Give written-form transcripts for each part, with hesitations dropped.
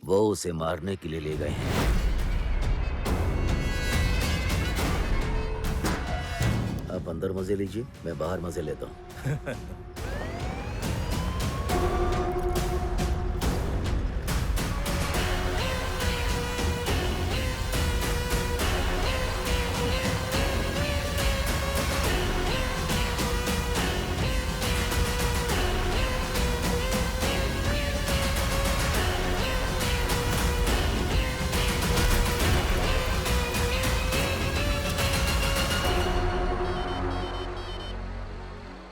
वो उसे मारने के लिए ले गए हैं। आप अंदर मजे लीजिए, मैं बाहर मजे लेता हूँ।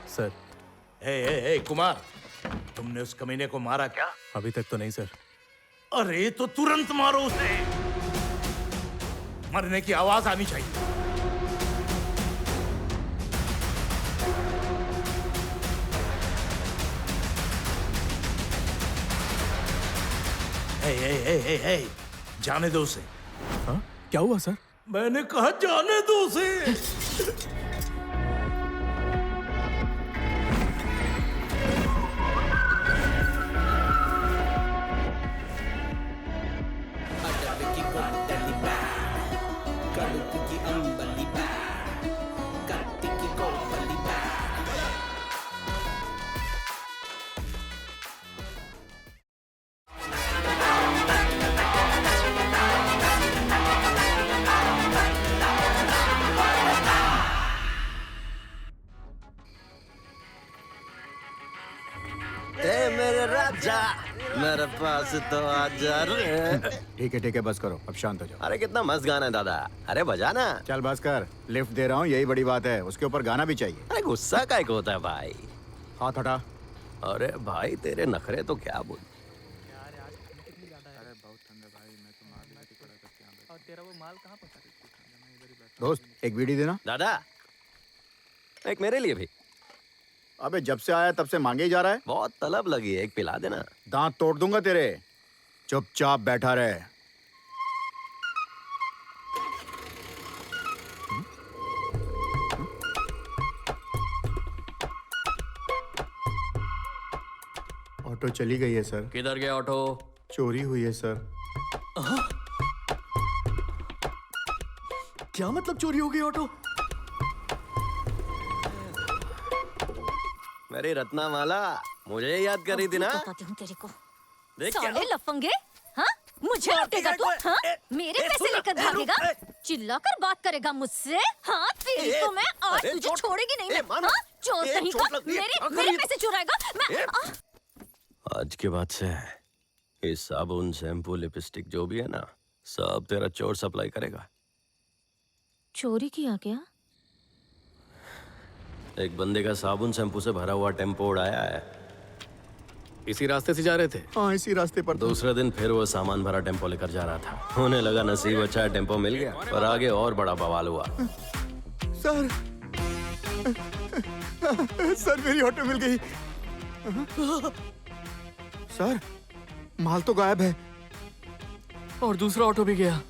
सर। ए कुमार, तुमने उस कमीने को मारा क्या? अभी तक तो नहीं सर। अरे तो तुरंत मारो उसे। मरने की आवाज आनी चाहिए। ए, जाने दो उसे। हाँ? क्या हुआ सर? मैंने कहा जाने दो उसे। मेरे राजा, मेरे पास तो आजा रे। ठीक है बस करो, अब शांत हो जाओ। अरे कितना मस्त गाना है दादा, अरे बजा ना। चल बस कर, लिफ्ट दे रहा हूँ, यही बड़ी बात है। उसके ऊपर गाना भी चाहिए। अरे गुस्सा काय को होता है भाई? हाथ हटा। अरे भाई तेरे नखरे तो क्या बोल। दोस्त एक बीड़ी देना। दादा एक मेरे लिए भी। अबे जब से आया तब से मांगे ही जा रहा है। बहुत तलब लगी है, एक पिला देना। दांत तोड़ दूंगा तेरे। चुपचाप बैठा रहे। ऑटो चली गई है सर। किधर गया ऑटो? चोरी हुई है सर। क्या मतलब चोरी हो गई ऑटो? मेरी रत्नामाला, मुझे याद कर रही थी ना? बताती हूँ तेरे को। देख क्या साले लफंगे, हाँ? मुझे लुटेगा तू, हाँ? मेरे पैसे लेकर भागेगा? चिल्लाकर बात करेगा मुझसे? हाँ, तेरी तो मैं आज तुझे छोड़ेगी नहीं मैं, हाँ? चोर कहीं का, मेरे पैसे चुराएगा? मैं आज के बाद से ये साबुन, शैम्पू, लिपस्टिक जो भी है ना, सब तेरा चोर सप्लाई करेगा। चोरी किया क्या? एक बंदे का साबुन शैम्पू से भरा हुआ टेम्पो उड़ाया है। इसी रास्ते से जा रहे थे? हाँ इसी रास्ते पर। दूसरे दिन फिर वो सामान भरा टेम्पो लेकर जा रहा था। उन्हें लगा नसीब अच्छा है, टेम्पो मिल गया, पर आगे और बड़ा बवाल हुआ। सर सर मेरी ऑटो मिल गई। सर माल तो गायब है। और दूसरा ऑटो भी गया।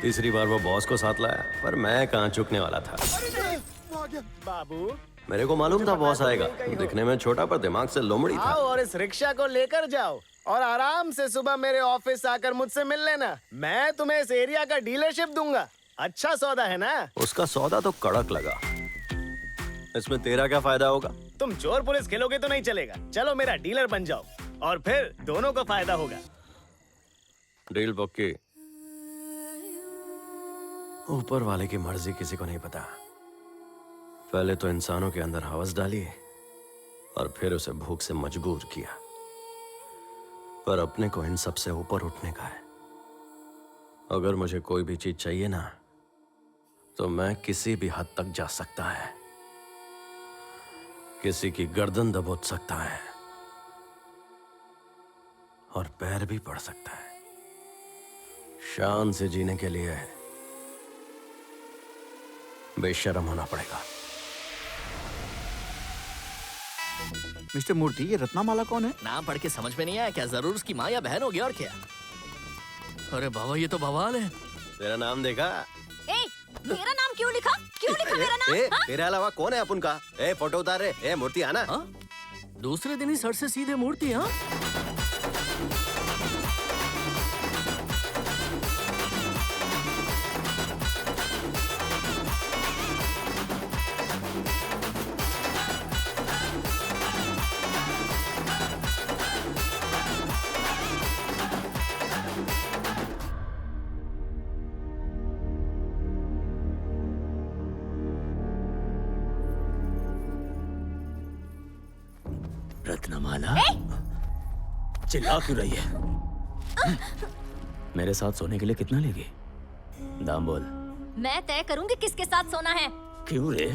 तीसरी बार वो बॉस को साथ लाया, पर मैं कहाँ चुकने वाला था। बाबू मेरे को मालूम था बॉस आएगा। दिखने में छोटा पर दिमाग से लोमड़ी था। आओ और इस रिक्शा को लेकर जाओ और आराम से सुबह मेरे ऑफिस आकर मुझसे मिल लेना। मैं तुम्हें इस एरिया का डीलरशिप दूंगा। अच्छा सौदा है ना? उसका सौदा तो कड़क लगा। इसमें तेरा क्या फायदा होगा? तुम चोर पुलिस खेलोगे तो नहीं चलेगा। चलो मेरा डीलर बन जाओ और फिर दोनों को फायदा होगा। डील पक्की। ऊपर वाले की मर्जी किसी को नहीं पता। पहले तो इंसानों के अंदर हवस डाली और फिर उसे भूख से मजबूर किया, पर अपने को इन सब से ऊपर उठने का है। अगर मुझे कोई भी चीज चाहिए ना, तो मैं किसी भी हद तक जा सकता है। किसी की गर्दन दबोच सकता है और पैर भी पड़ सकता है। शान से जीने के लिए बेशर्म होना पड़ेगा। मिस्टर मूर्ति, ये रत्नामाला कौन है? नाम पढ़ के समझ में नहीं आया क्या? जरूर उसकी माँ या बहन होगी और क्या। अरे बाबा ये तो बवाल है। तेरा नाम देखा? ए, मेरा नाम क्यों लिखा? क्यों लिखा मेरा नाम? ए, तेरे अलावा कौन है अपन का? ए, फोटो उतार रे। ए, मूर्ति आना। दूसरे दिन ही सर से सीधे मूर्ति, हाँ? रत्नमाला, चिल्ला क्यों रही है? मेरे साथ सोने के लिए कितना लेगी? दाम बोल। मैं तय करूंगी किसके साथ सोना है। क्यों रे?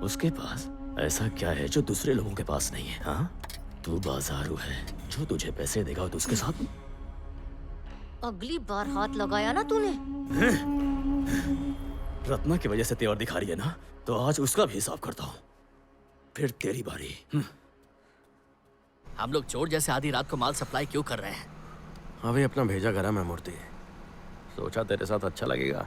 उसके पास ऐसा क्या है जो दूसरे लोगों के पास नहीं है? हाँ, तू बाजारू है, जो तुझे पैसे देगा तो उसके साथ। अगली बार हाथ लगाया ना तूने। रत्ना की वजह से तेवर दिखा रही है ना, तो आज उसका भी हिसाब करता हूँ, फिर तेरी बारी। हम लोग चोर जैसे आधी रात को माल सप्लाई क्यों कर रहे हैं? अभी अपना भेजा गरम है मूर्ति, सोचा तेरे साथ अच्छा लगेगा,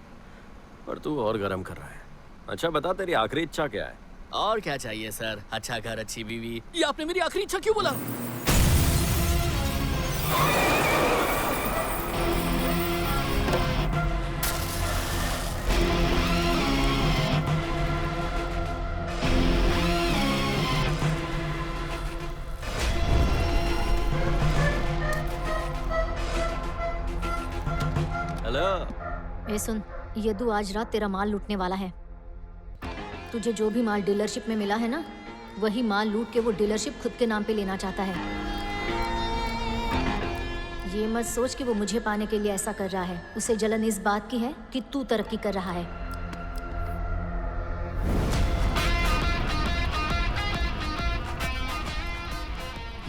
पर तू और गरम कर रहा है। अच्छा बता, तेरी आखिरी इच्छा क्या है? और क्या चाहिए सर? अच्छा घर, अच्छी बीवी। ये आपने मेरी आखिरी इच्छा क्यों बोला? हेलो। ए सुन, यदु आज रात तेरा माल लूटने वाला है। तुझे जो भी माल डीलरशिप में मिला है ना, वही माल लूट के वो डीलरशिप खुद के नाम पे लेना चाहता है। ये मत सोच कि वो मुझे पाने के लिए ऐसा कर रहा है। उसे जलन इस बात की है कि तू तरक्की कर रहा है।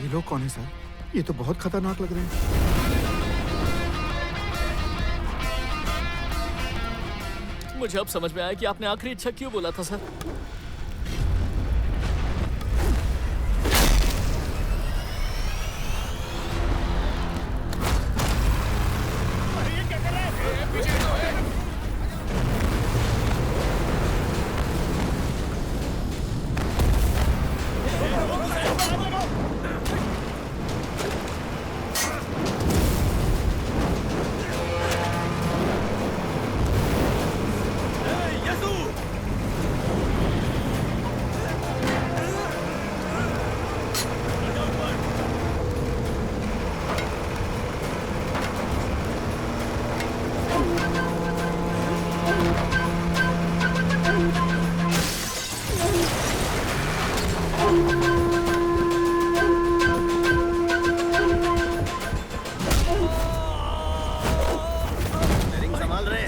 ये लोग कौन है सर? ये तो बहुत खतरनाक लग रहे हैं। मुझे अब समझ में आया कि आपने आखिरी इच्छा क्यों बोला था सर। संभाल रहे।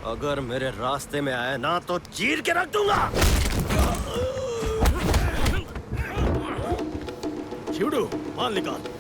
अगर मेरे रास्ते में आए ना तो चीर के रख दूंगा। शिवडू, माल निकाल।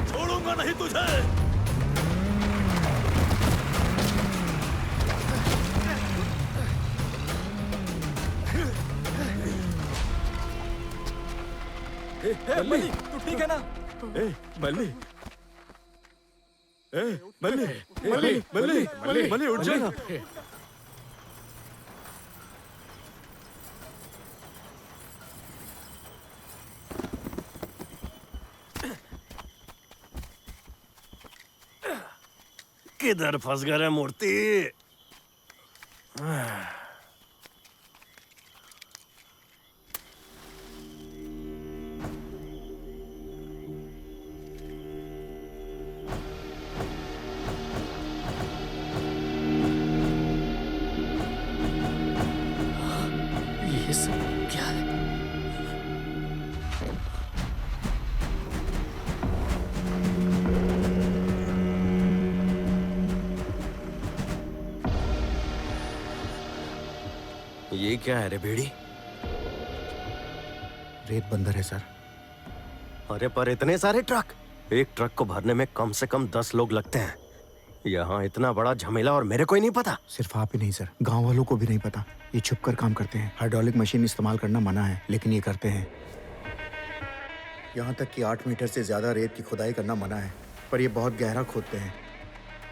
छोड़ूंगा नहीं तुझे। मल्ली तू ठीक है ना? मल्ली मल्ली मल्ली मल्ली मल्ली मल्ली उठ जा। किधर फंस गए रे मूर्ति? ये सब क्या है? ये क्या है रे बेड़ी? रेत बंदर है सर। अरे पर इतने सारे ट्रक, एक ट्रक को भरने में कम से कम 10 लोग लगते हैं। यहाँ इतना बड़ा झमेला और मेरे को ही नहीं पता। सिर्फ आप ही नहीं सर, गांव वालों को भी नहीं पता। ये छुप कर काम करते हैं। हाइड्रोलिक मशीन इस्तेमाल करना मना है, लेकिन ये करते हैं। यहाँ तक कि 8 मीटर से ज्यादा रेत की खुदाई करना मना है, पर ये बहुत गहरा खोदते हैं।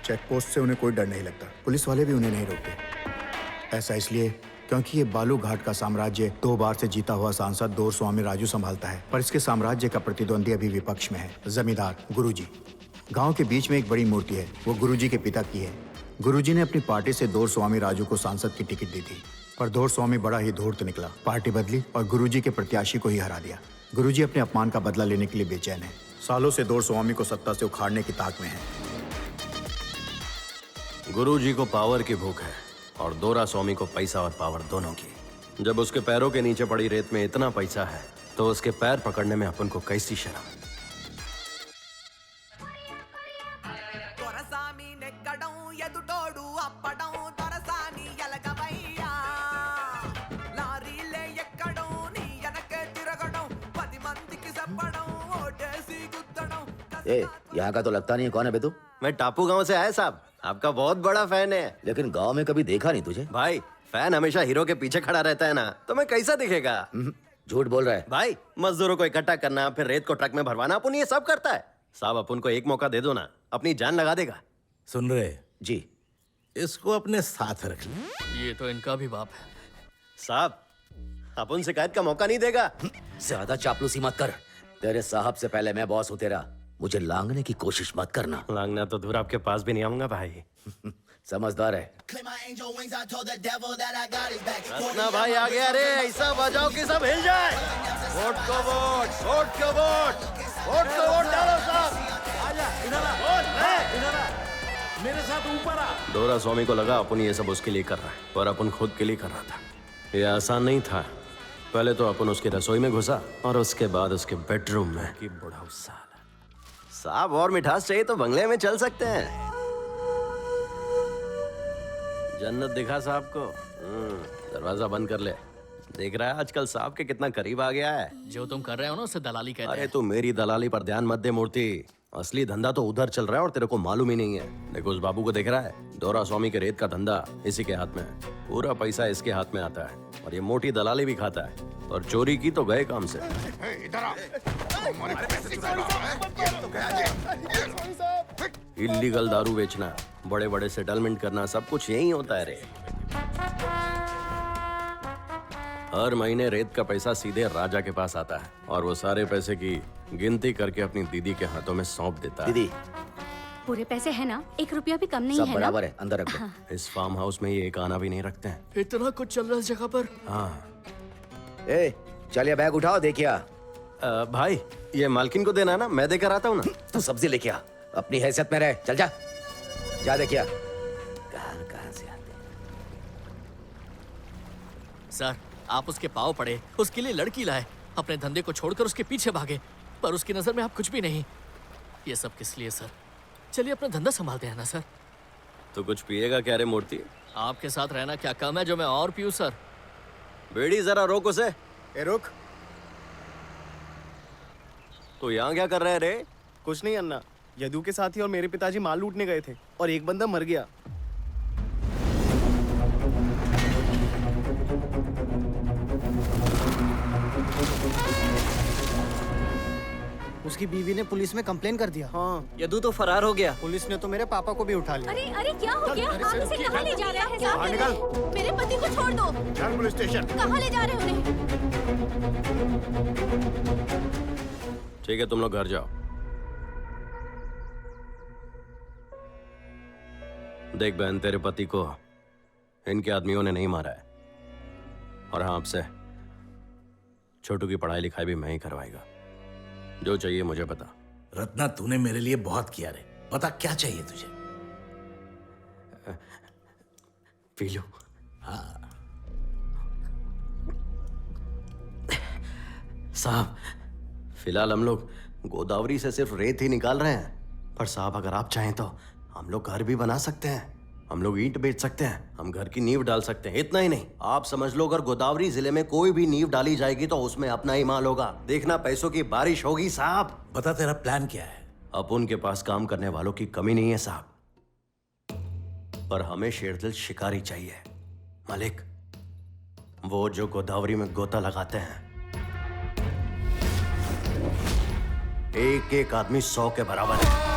चेक पोस्ट से उन्हें कोई डर नहीं लगता। पुलिस वाले भी उन्हें नहीं रोकते। ऐसा इसलिए क्योंकि ये बालू घाट का साम्राज्य 2 बार से जीता हुआ सांसद दोरस्वामी राजू संभालता है, पर इसके साम्राज्य का प्रतिद्वंदी अभी विपक्ष में है, जमींदार गुरुजी। गांव के बीच में एक बड़ी मूर्ति है, वो गुरुजी के पिता की है। गुरुजी ने अपनी पार्टी से दोरस्वामी राजू को सांसद की टिकट दी थी, पर दोरस्वामी बड़ा ही धूर्त निकला। पार्टी बदली और गुरुजी के प्रत्याशी को ही हरा दिया। गुरुजी अपने अपमान का बदला लेने के लिए बेचैन है। सालों से दोरस्वामी को सत्ता से उखाड़ने की ताक में है। गुरुजी को पावर की भूख है और दोरा स्वामी को पैसा और पावर दोनों की। जब उसके पैरों के नीचे पड़ी रेत में इतना पैसा है तो उसके पैर पकड़ने में अपन को कैसी शर्म। यहाँ का तो लगता नहीं है। कौन है बे तू? मैं टापू गांव से आया साहब, आपका बहुत बड़ा फैन है। लेकिन गांव में कभी देखा नहीं तुझे। भाई फैन हमेशा हीरो के पीछे खड़ा रहता है ना, तो मैं कैसा दिखेगा? झूठ बोल रहा है। भाई मजदूरों को इकट्ठा करना, फिर रेत को ट्रक में भरवाना, अपन ये सब करता है। साहब अपन को एक मौका दे दो ना, अपनी जान लगा देगा। सुन रहे? जी। इसको अपने साथ रख ले। ये तो इनका भी बाप है। साहब अपन शिकायत का मौका नहीं देगा। ज्यादा चापलूसी मत कर। तेरे साहब से पहले मैं बॉस हूँ तेरा। मुझे लांगने की कोशिश मत करना। लांगना तो दूर, आपके पास भी नहीं आऊंगा भाई। समझदार है। रत्ना भाई आ गया रे, ऐसा बजाओ कि सब हिल जाए। वोट को वोट, वोट को वोट, वोट को वोट डालो साहब। आजा इधर आ, इधर आ, मेरे साथ ऊपर आ। दोरा स्वामी को लगा अपन ये सब उसके लिए कर रहा है, पर अपन खुद के लिए कर रहा था। ये आसान नहीं था। पहले तो अपन उसकी रसोई में घुसा और उसके बाद उसके बेडरूम में। कि बुढ़ाऊ साला। साहब और मिठास चाहिए तो बंगले में चल सकते हैं। जन्नत दिखा साहब को। दरवाजा बंद कर ले। देख रहा है आजकल साहब के कितना करीब आ गया है। जो तुम कर रहे हो ना उसे दलाली कहते अरे हैं। तू मेरी दलाली पर ध्यान मत दे मूर्ति। असली धंधा तो उधर चल रहा है और तेरे को मालूम ही नहीं है। देखो उस बाबू को देख रहा है, दोरा स्वामी के रेत का धंधा इसी के हाथ में है। पूरा पैसा इसके हाथ में आता है और ये मोटी दलाली भी खाता है। और चोरी की तो गए काम से। इल्लीगल दारू बेचना, बड़े बड़े सेटलमेंट करना, सब कुछ यही होता है रे। हर महीने रेत का पैसा सीधे राजा के पास आता है और वो सारे पैसे की गिनती करके अपनी दीदी के हाथों में सौंप देता है। दीदी पूरे पैसे है ना? 1 रुपया भी कम नहीं सब है ना? बराबर है, अंदर रख दो। इस फार्म हाउस में ये एक आना भी नहीं रखते हैं। इतना कुछ चल रहा है इस जगह पर। हाँ ए, चल ये बैग उठाओ। देखिया भाई ये मालकिन को देना ना, मैं देकर आता हूँ ना। तू सब्जी लेके आ। अपनी हैसियत में रह। चल जा जा। देखिया कहाँ से आते। सर आप उसके पाँव पड़े, उसके लिए लड़की लाए, अपने धंधे को छोड़कर उसके पीछे भागे, पर उसकी नजर में आप कुछ भी नहीं। ये सब किस लिए सर? चलिए अपना धंधा संभालते हैं ना सर। तो कुछ पिएगा क्या रे मूर्ति? आपके साथ रहना क्या कम है जो मैं और पीऊँ सर? बेड़ी जरा रोक उसे। ए रुक। तो यहाँ क्या कर रहे हैं रे? कुछ नहीं अन्ना, यदु के साथी और मेरे पिताजी माल लूटने गए थे और एक बंदा मर गया। उसकी बीवी ने पुलिस में कंप्लेन कर दिया। हाँ, यदु तो फरार हो गया। पुलिस ने तो मेरे पापा को भी उठा लिया। अरे अरे क्या हो गया? आप इसे कहाँ ले जा रहे हैं? बाहर निकल। मेरे पति को छोड़ दो। चल पुलिस स्टेशन। कहाँ ले जा रहे हो उन्हें? ठीक है, तुम लोग घर जाओ। देख बहन, तेरे पति को इनके आदमियों ने नहीं मारा है। और हाँ, आपसे छोटू की पढ़ाई लिखाई भी मैं ही करवाएगा। जो चाहिए मुझे बता। रत्ना, तूने मेरे लिए बहुत किया रे। बता क्या चाहिए तुझे? P low. साहब, फिलहाल हम लोग गोदावरी से सिर्फ रेत ही निकाल रहे हैं, पर साहब अगर आप चाहें तो हम लोग घर भी बना सकते हैं। हम लोग ईंट बेच सकते हैं, हम घर की नींव डाल सकते हैं। इतना ही नहीं, आप समझ लो अगर गोदावरी जिले में कोई भी नींव डाली जाएगी तो उसमें अपना ही माल होगा। देखना पैसों की बारिश होगी साहब। बता तेरा प्लान क्या है? अब उनके पास काम करने वालों की कमी नहीं है साहब, पर हमें शेरदिल शिकारी चाहिए। मालिक, वो जो गोदावरी में गोता लगाते हैं, एक एक आदमी 100 के बराबर है।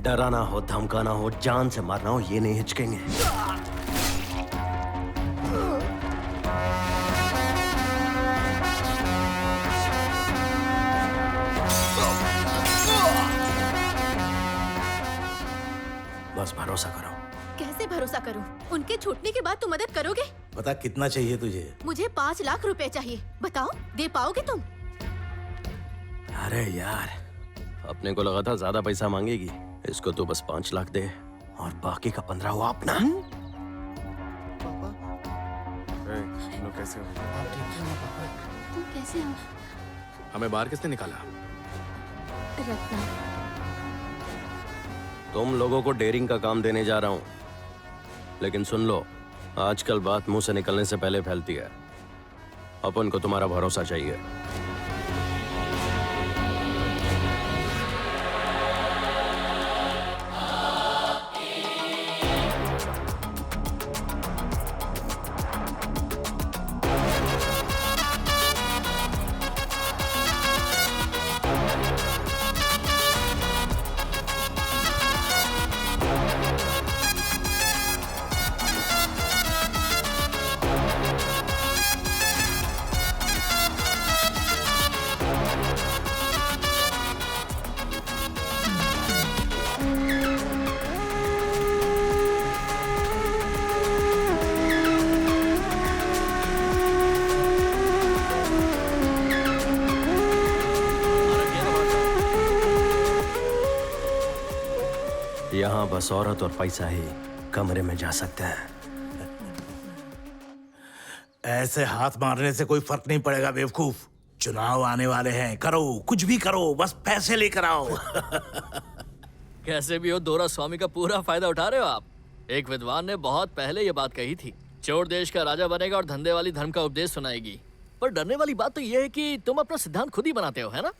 डराना हो, धमकाना हो, जान से मारना हो, ये नहीं हिचकेंगे। बस भरोसा करो। कैसे भरोसा करूं? उनके छूटने के बाद तुम मदद करोगे? बता कितना चाहिए तुझे? मुझे 5 लाख रुपए चाहिए। बताओ, दे पाओगे तुम? अरे यार, अपने को लगा था ज्यादा पैसा मांगेगी। इसको तो बस 5 लाख दे और बाकी का 15 हुआ अपना। कैसे हो? तुम कैसे हो? हमें बाहर किसने निकाला? रत्ना, तुम लोगों को डेयरिंग का काम देने जा रहा हूं, लेकिन सुन लो, आजकल बात मुंह से निकलने से पहले फैलती है। अपन को तुम्हारा भरोसा चाहिए। यहाँ बस औरत और पैसा ही कमरे में जा सकते हैं। ऐसे हाथ मारने से कोई फर्क नहीं पड़ेगा बेवकूफ। चुनाव आने वाले हैं, करो कुछ भी करो, बस पैसे लेकर आओ। कैसे भी हो, दोरा स्वामी का पूरा फायदा उठा रहे हो आप। एक विद्वान ने बहुत पहले ये बात कही थी, चोर देश का राजा बनेगा और धंधे वाली धर्म का उपदेश सुनाएगी। पर डरने वाली बात तो ये है कि तुम अपना सिद्धांत खुद ही बनाते हो, है ना?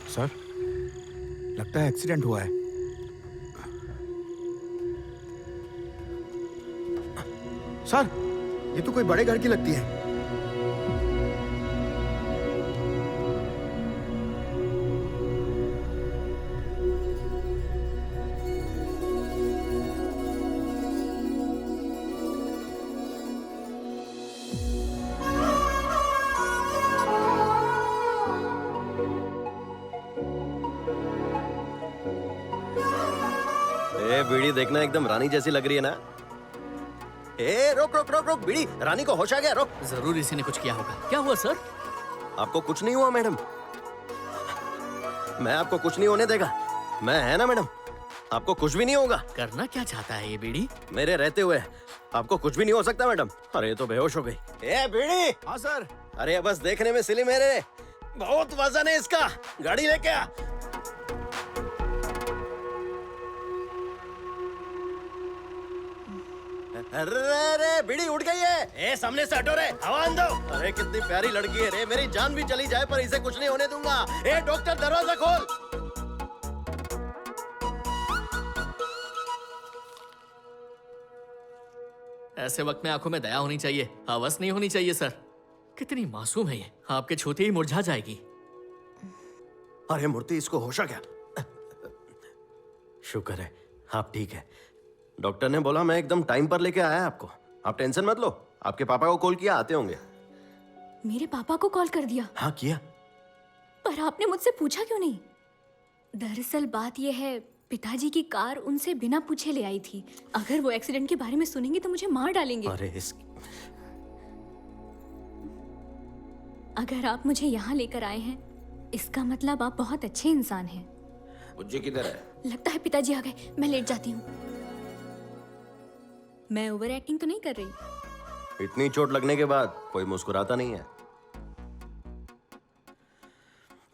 सर, लगता है एक्सीडेंट हुआ है। सर, ये तो कोई बड़े घर की लगती है। बीड़ी देखना एकदम रानी जैसी लग रही है ना। ए, रोक रोक रोक रोक, बीड़ी, रानी को होश आ गया, रोक। जरूर इसी ने कुछ किया होगा। क्या हुआ सर? आपको कुछ नहीं हुआ मैडम, मैं आपको कुछ नहीं होने देगा। मैं है ना मैडम, आपको कुछ भी नहीं होगा। करना क्या चाहता है ये बीड़ी? मेरे रहते हुए आपको कुछ भी नहीं हो सकता मैडम। अरे ये तो बेहोश हो गई। ए बीड़ी। हाँ सर। अरे बस देखने में सिली मेरे, बहुत वजन है इसका। गाड़ी लेके आ। अरे बीड़ी उड़ गई है। ए सामने से हटो रे, हवा दो। अरे कितनी प्यारी लड़की है रे, मेरी जान भी चली जाए पर इसे कुछ नहीं होने दूंगा। ए डॉक्टर, दरवाजा खोल। ऐसे वक्त में आंखों में दया होनी चाहिए, हवस नहीं होनी चाहिए सर। कितनी मासूम है ये, आपके छूते ही मुरझा जाएगी। अरे मूर्ति, इसको होश आ गया। शुक्र है आप ठीक है। डॉक्टर ने बोला मैं एकदम टाइम पर लेके आया आपको। आप टेंशन मत लो, आपके पापा को कॉल किया, आते होंगे। मेरे पापा को कॉल कर दिया? हाँ किया। पर आपने मुझसे पूछा क्यों नहीं? दरअसल बात यह है, पिताजी की कार उनसे बिना पूछे ले आई थी। अगर वो एक्सीडेंट के बारे में सुनेंगे तो मुझे मार डालेंगे। अगर आप मुझे यहाँ लेकर आए हैं, इसका मतलब आप बहुत अच्छे इंसान हैं। मुझे किधर है? लगता है पिताजी आ गए, मैं लेट जाती हूँ। मैं ओवर एक्टिंग तो नहीं कर रही? इतनी चोट लगने के बाद कोई मुस्कुराता नहीं है।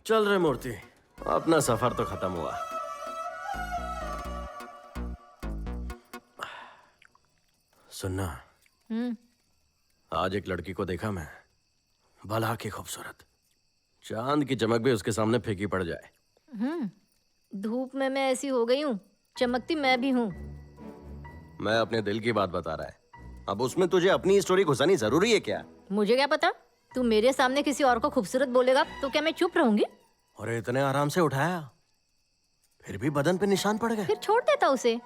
चल रहे मूर्ति, अपना सफर तो खत्म हुआ। सुनना, आज एक लड़की को देखा मैं, भला की खूबसूरत, चांद की चमक भी उसके सामने फीकी पड़ जाए। धूप में मैं ऐसी हो गई हूँ, चमकती मैं भी हूँ। मैं अपने दिल की बात बता रहा है, अब उसमें तुझे अपनी स्टोरी घुसानी जरूरी है क्या? मुझे क्या पता, तू मेरे सामने किसी और को खूबसूरत बोलेगा तो क्या मैं चुप रहूंगी? और इतने आराम से उठाया, फिर भी बदन पे निशान पड़ गए। फिर छोड़ देता उसे।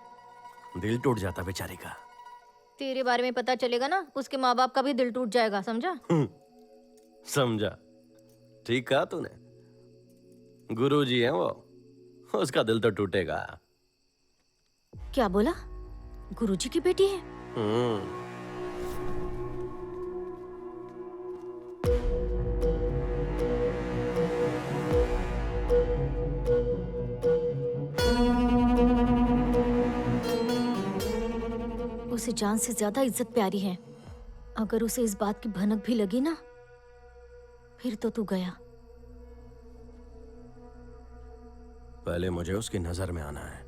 दिल टूट जाता बेचारी का। तेरे बारे में पता चलेगा ना, उसके माँ बाप का भी दिल टूट जाएगा, समझा? समझा, ठीक कहा तूने। गुरुजी है वो, उसका दिल तो टूटेगा। क्या बोला? गुरुजी की बेटी है? उसे जान से ज्यादा इज्जत प्यारी है। अगर उसे इस बात की भनक भी लगी ना, फिर तो तू गया। पहले मुझे उसकी नजर में आना है।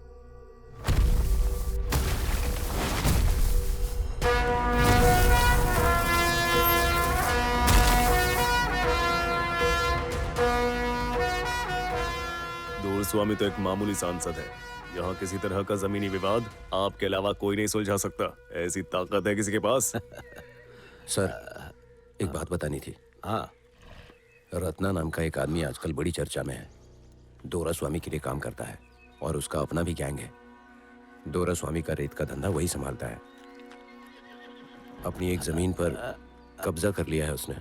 दूर स्वामी तो एक मामूली सांसद है। यहाँ किसी तरह का जमीनी विवाद आपके अलावा कोई नहीं सुलझा सकता। ऐसी ताकत है किसी के पास। सर, एक बात बतानी थी। हाँ, रत्ना नाम का एक आदमी आजकल बड़ी चर्चा में है। दोरा स्वामी के लिए काम करता है और उसका अपना भी गैंग है। दोरा स्वामी का रेत का धंधा वही संभालता है। अपनी एक जमीन पर कब्जा कर लिया है उसने।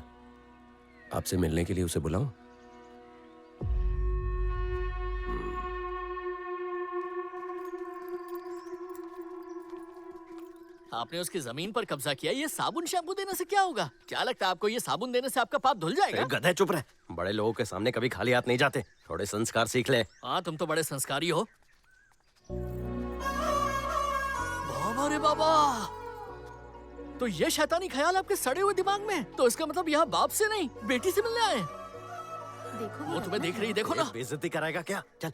आपसे मिलने के लिए उसे बुलाऊं? आपने उसकी जमीन पर कब्जा किया, ये साबुन शैम्पू देने से क्या होगा? क्या लगता है आपको ये साबुन देने से आपका पाप धुल जाएगा? गधे चुप रहे, बड़े लोगों के सामने कभी खाली हाथ नहीं जाते। थोड़े संस्कार सीख ले। हाँ, तुम तो बड़े संस्कारी हो। बाबा रे बाबा, तो ये शैतानी ख्याल आपके सड़े हुए दिमाग में? तो इसका मतलब यहाँ बाप से नहीं, बेटी से मिलने आए। देखो वो तुम्हें देख रही, देखो ना। बेइज्जती कराएगा क्या? चल।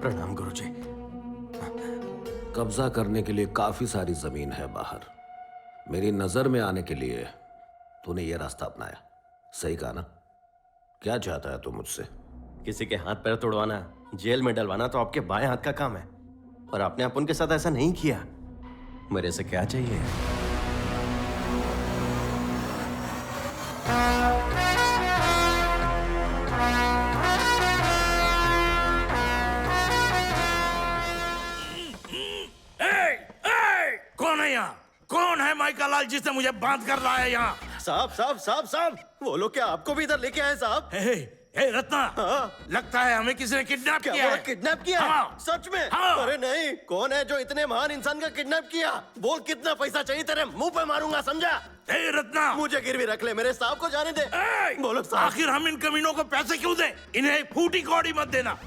प्रणाम गुरुजी। कब्जा करने के लिए काफी सारी जमीन है बाहर। मेरी नजर में आने के लिए तूने ये रास्ता अपनाया। सही कहा ना? क्या चाहता है तू मुझसे? किसी के हाथ पैर तोड़वाना, जेल में डलवाना तो आपके बाएं हाथ का काम है, और आपने अपन के साथ ऐसा नहीं किया। मेरे से क्या चाहिए? कौन है यहाँ? कौन है माइका लाल जिसने मुझे बांध कर लाया यहाँ? साहब साहब साहब साहब, वो लोग क्या आपको भी इधर लेके आए साहब? हे रत्ना, लगता है हमें किसी ने किडनैप किया है। किडनैप किया? हाँ। सच में? हाँ। अरे नहीं, कौन है जो इतने महान इंसान का किडनैप किया? बोल कितना पैसा चाहिए, तेरे मुंह पे मारूंगा, समझा? हे रत्ना, मुझे गिरवी रख ले, मेरे साहब को जाने दे। बोलो साहब। आखिर हम इन कमीनों को पैसे क्यों दें? इन्हें फूटी कौड़ी मत देना।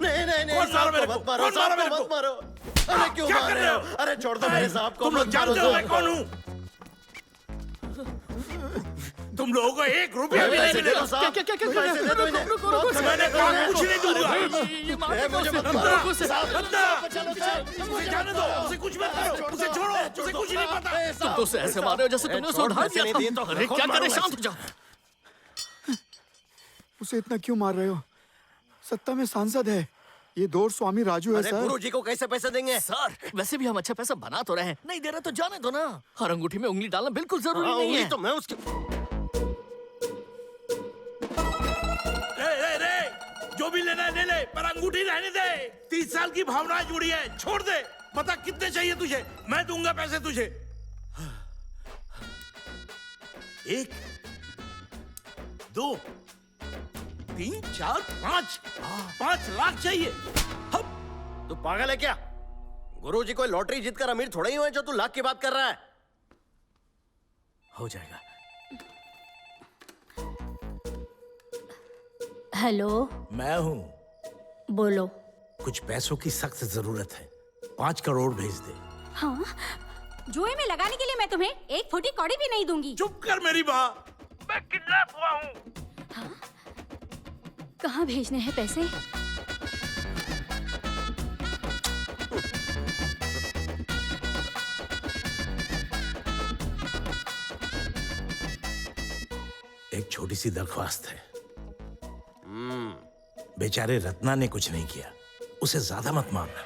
नहीं नहीं नहीं, साहब को मत मारो, साहब को मत मारो। अरे क्यों मार रहे हो? अरे छोड़ दो मेरे साहब को। तुम लोग जानते हो मैं कौन हूँ? तुम लोगों को 1 रुपया भी नहीं मिलेगा। मैंने कहा कुछ नहीं दूंगा। जाने दो, उसे कुछ मत करो, उसे छोड़ो, उसे कुछ नहीं पता। तुम तो उसे ऐसे मार रहे हो जैसे तुमने उसे उधार दिया था। अरे क्या करे, शांत हो जाओ। उसे इतना क्यों मार रहे हो? सत्ता में सांसद है, ये दौर स्वामी राजू है सर। गुरुजी को कैसे पैसे देंगे? सर वैसे भी हम अच्छा पैसा बना तो रहे हैं, नहीं दे रहे तो जाने दो ना। हर अंगूठी में उंगली डालना बिल्कुल जरूरी नहीं है। तो मैं उसके जो भी लेना है ले ले, पर अंगूठी रहने दे। 30 साल की भावना जुड़ी है, छोड़ दे। बता कितने चाहिए तुझे, मैं दूंगा पैसे तुझे। 1 2 3 4 5 लाख चाहिए। तू पागल है क्या? गुरुजी कोई लॉटरी जीतकर अमीर थोड़ा ही हुए जो तू लाख की बात कर रहा है। हो जाएगा। हेलो, मैं हूँ। बोलो। कुछ पैसों की सख्त जरूरत है, 5 करोड़ भेज दे। हाँ, जुए में लगाने के लिए मैं तुम्हें 1 फुटी कौड़ी भी नहीं दूंगी। चुप कर मेरी माँ, मैं किडनैप हुआ हूँ। हाँ? कहाँ भेजने हैं पैसे? एक छोटी सी दरख्वास्त है। बेचारे रत्ना ने कुछ नहीं किया, उसे ज्यादा मत मारना।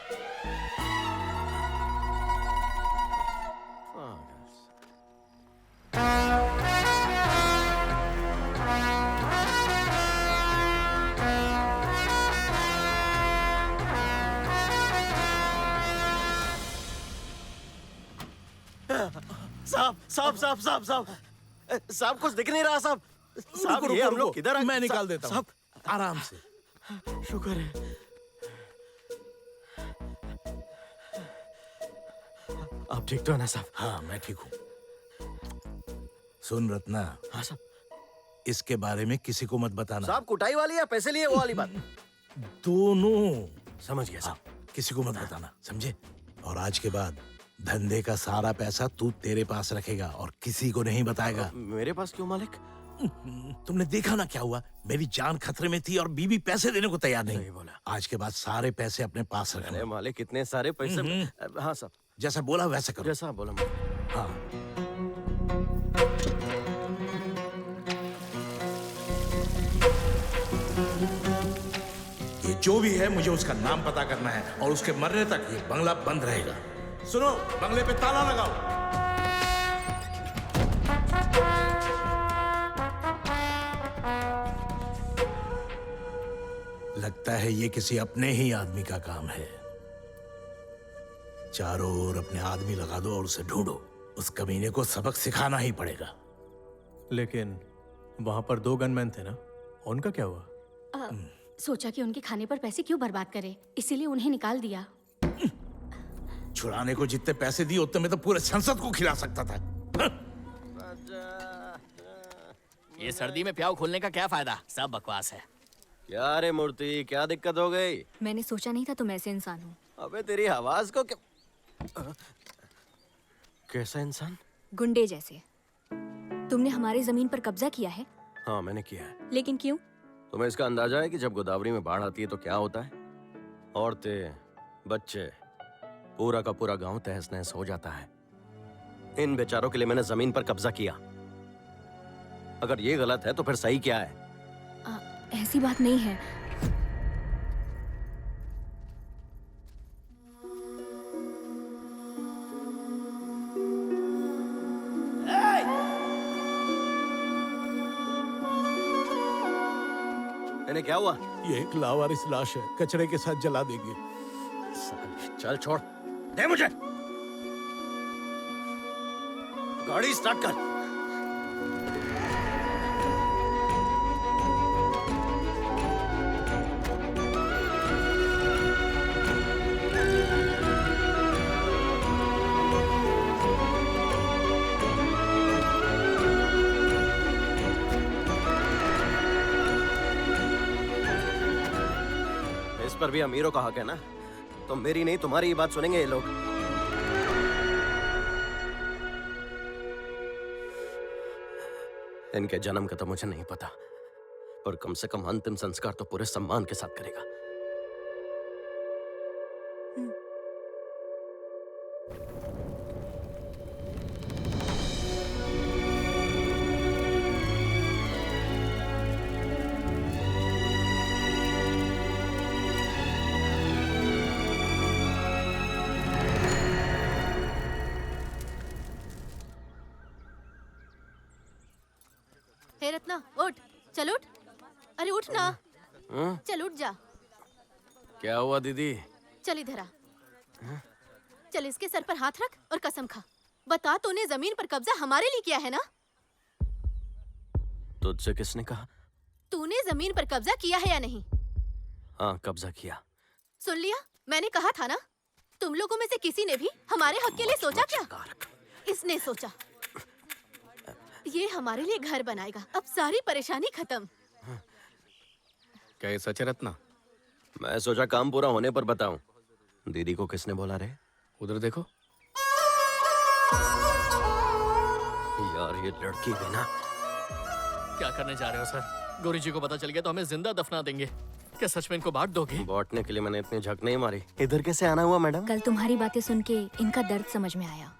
साहब कुछ दिख नहीं रहा साहब। साहब ये हम लोग किधर? मैं निकाल देता हूँ, आराम से। शुक्र है। आप ठीक तो है ना साहब? हाँ मैं ठीक हूँ। सुन रत्ना। हाँ साहब। इसके बारे में किसी को मत बताना। साहब कुटाई वाली या पैसे लिए वो वाली बात? दोनों। समझ गया साहब। किसी को मत बताना, समझे? और आज के बाद धंधे का सारा पैसा तू तेरे पास रखेगा और किसी को नहीं बताएगा। मेरे पास क्यों मालिक? तुमने देखा ना क्या हुआ, मेरी जान खतरे में थी और बीवी पैसे देने को तैयार नहीं। बोला। आज के बाद सारे पैसे अपने पास रखना। अरे मालिक इतने सारे पैसे। हाँ साहब, जैसा बोला वैसा करो। जैसा बोला। हाँ। ये जो भी है मुझे उसका नाम पता करना है और उसके मरने तक ये बंगला बंद रहेगा। सुनो, बंगले पे ताला लगाओ। लगता है ये किसी अपने ही आदमी का काम है। चारों ओर अपने आदमी लगा दो और उसे ढूंढो। उस कमीने को सबक सिखाना ही पड़ेगा। लेकिन वहां पर 2 गनमैन थे ना, उनका क्या हुआ? सोचा कि उनके खाने पर पैसे क्यों बर्बाद करे, इसीलिए उन्हें निकाल दिया। छुड़ाने को जितने पैसे दिए उतने में तो पूरे संसद को खिला सकता था। ये सर्दी में प्याऊ खोलने का क्या फायदा? सब बकवास है। क्या रे मूर्ति, क्या दिक्कत हो गई? मैंने सोचा नहीं था तुम ऐसे इंसान हो। अबे तेरी आवाज को क्या? कैसा इंसान? गुंडे जैसे। तुमने हमारी जमीन पर कब्जा किया है। हाँ मैंने किया है। लेकिन क्यों? तुम्हें इसका अंदाजा है कि जब गोदावरी में बाढ़ आती है तो क्या होता है? औरतें, बच्चे, पूरा का पूरा गांव तहस नहस हो जाता है। इन बेचारों के लिए मैंने जमीन पर कब्जा किया। अगर ये गलत है तो फिर सही क्या है? ऐसी बात नहीं है। इन्हें क्या हुआ? ये एक लावारिस लाश है, कचरे के साथ जला देंगे। चल छोड़ दे मुझे। गाड़ी स्टार्ट कर। इस पर भी अमीरों का हक है ना, तो मेरी नहीं तुम्हारी ही बात सुनेंगे ये लोग। इनके जन्म का तो मुझे नहीं पता, पर कम से कम अंतिम संस्कार तो पूरे सम्मान के साथ करेगा। हे रत्ना, उठ, चल उठ। अरे उठ ना, चल उठ जा। क्या हुआ दीदी? चल इधर आ। चल इसके सर पर हाथ रख और कसम खा। बता, तूने जमीन पर कब्जा हमारे लिए किया है ना? तुझसे किसने कहा? तूने जमीन पर कब्जा किया है या नहीं? हाँ, कब्जा किया। सुन लिया, मैंने कहा था ना। तुम लोगों में से किसी ने भी हमारे हक के लिए सोचा क्या? इसने सोचा ये हमारे लिए घर बनाएगा। अब सारी परेशानी खत्म। क्या ये सच है रत्ना? मैं सोचा काम पूरा होने पर बताऊं। दीदी को किसने बोला रे? उधर देखो। यार ये लड़की भी ना। क्या करने जा रहे हो सर? गौरी जी को पता चल गया तो हमें जिंदा दफना देंगे। क्या सच में इनको बांट दोगे? बांटने के लिए मैंने इतनी झक नहीं मारी। इधर कैसे आना हुआ मैडम? कल तुम्हारी बातें सुन के इनका दर्द समझ में आया।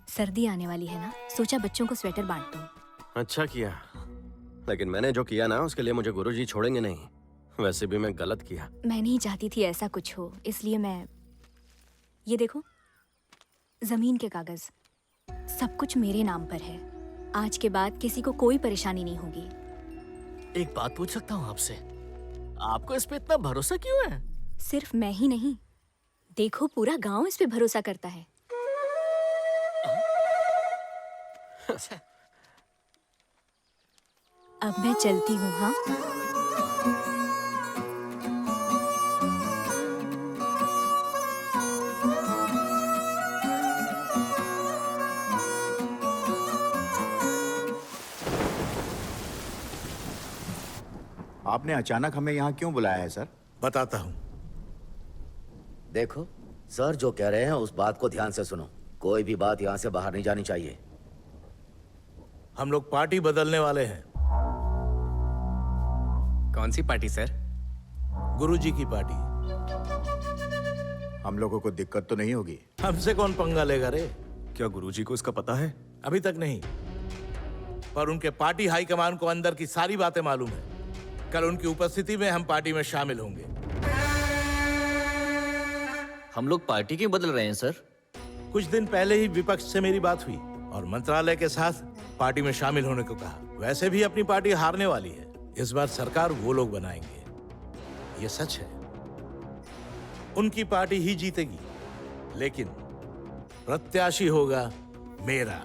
सर्दी आने वाली है ना, सोचा बच्चों को स्वेटर बांट दूं। अच्छा किया, लेकिन मैंने जो किया ना उसके लिए मुझे गुरुजी छोड़ेंगे नहीं। वैसे भी मैं गलत किया। मैं नहीं चाहती थी ऐसा कुछ हो, इसलिए मैं ये देखो, जमीन के कागज सब कुछ मेरे नाम पर है। आज के बाद किसी को कोई परेशानी नहीं होगी। एक बात पूछ सकता हूँ आपसे? आपको इस पे इतना भरोसा क्यों है? सिर्फ मैं ही नहीं, देखो पूरा गांव इस पे भरोसा करता है। अब मैं चलती हूँ। हाँ, आपने अचानक हमें यहाँ क्यों बुलाया है सर? बताता हूँ। देखो, सर जो कह रहे हैं उस बात को ध्यान से सुनो। कोई भी बात यहाँ से बाहर नहीं जानी चाहिए। हम लोग पार्टी बदलने वाले हैं। कौन सी पार्टी सर? गुरुजी की पार्टी। हम लोगों को दिक्कत तो नहीं होगी? हमसे कौन पंगा लेगा रे? क्या गुरुजी को इसका पता है? अभी तक नहीं, पर उनके पार्टी हाईकमान को अंदर की सारी बातें मालूम है। कल उनकी उपस्थिति में हम पार्टी में शामिल होंगे। हम लोग पार्टी क्यों बदल रहे हैं सर? कुछ दिन पहले ही विपक्ष से मेरी बात हुई और मंत्रालय के साथ पार्टी में शामिल होने को कहा। वैसे भी अपनी पार्टी हारने वाली है। इस बार सरकार वो लोग बनाएंगे, ये सच है। उनकी पार्टी ही जीतेगी, लेकिन प्रत्याशी होगा मेरा।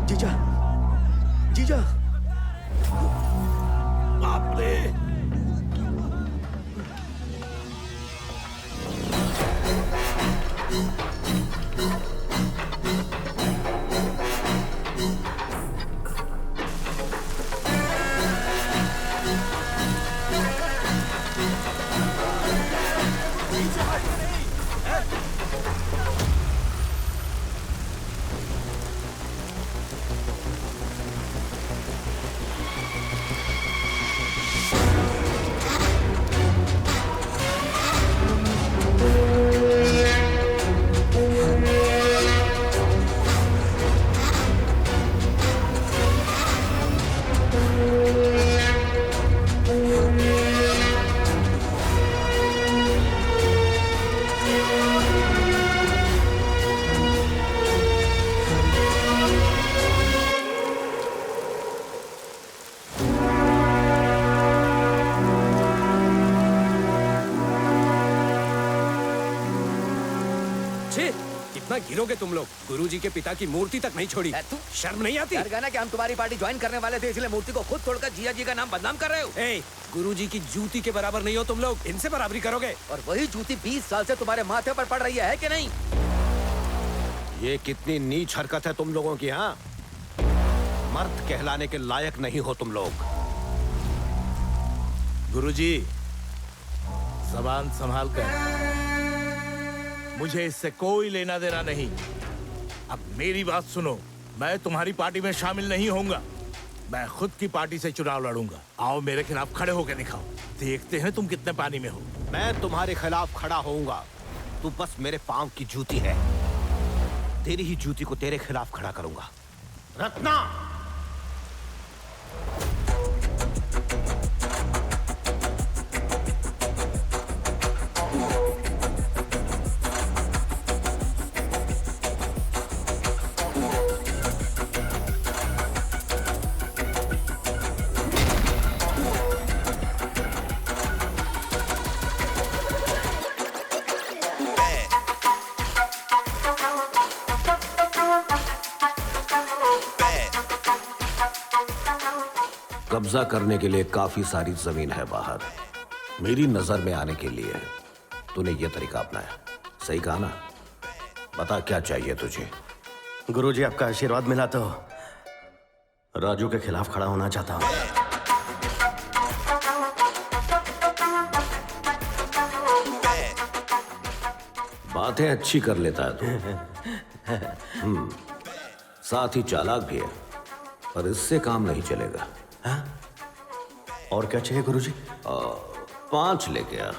जीजा, जीजा, बाप रे! कितना गिरोगे तुम लोग? गुरुजी के पिता की मूर्ति तक नहीं छोड़ी। शर्म नहीं आती? डर गया ना कि हम तुम्हारी पार्टी ज्वाइन करने वाले थे, इसलिए मूर्ति को खुद तोड़कर जिया जी का नाम बदनाम कर रहे हो। ए, गुरुजी की जूती के बराबर नहीं हो तुम लोग, इनसे बराबरी करोगे? और वही जूती 20 साल से तुम्हारे माथे पर पड़ रही है कि नहीं? ये कितनी नीच हरकत है तुम लोगों की। हाँ, मर्द कहलाने के लायक नहीं हो तुम लोग। गुरुजी, जबान संभाल कर। मुझे इससे कोई लेना देना नहीं। अब मेरी बात सुनो, मैं तुम्हारी पार्टी में शामिल नहीं होऊंगा। मैं खुद की पार्टी से चुनाव लड़ूंगा। आओ मेरे खिलाफ खड़े होकर दिखाओ, देखते हैं तुम कितने पानी में हो। मैं तुम्हारे खिलाफ खड़ा होऊंगा। तू बस मेरे पांव की जूती है। तेरी ही जूती को तेरे खिलाफ खड़ा करूंगा। रत्ना! कब्जा करने के लिए काफी सारी जमीन है बाहर। मेरी नजर में आने के लिए तूने ये तरीका अपनाया। सही कहा ना? बता क्या चाहिए तुझे? गुरुजी, आपका आशीर्वाद मिला तो राजू के खिलाफ खड़ा होना चाहता हूं। बातें अच्छी कर लेता है तू। साथ ही चालाक भी है, पर इससे काम नहीं चलेगा। हाँ? और क्या चाहिए गुरुजी? 5 लेके आ।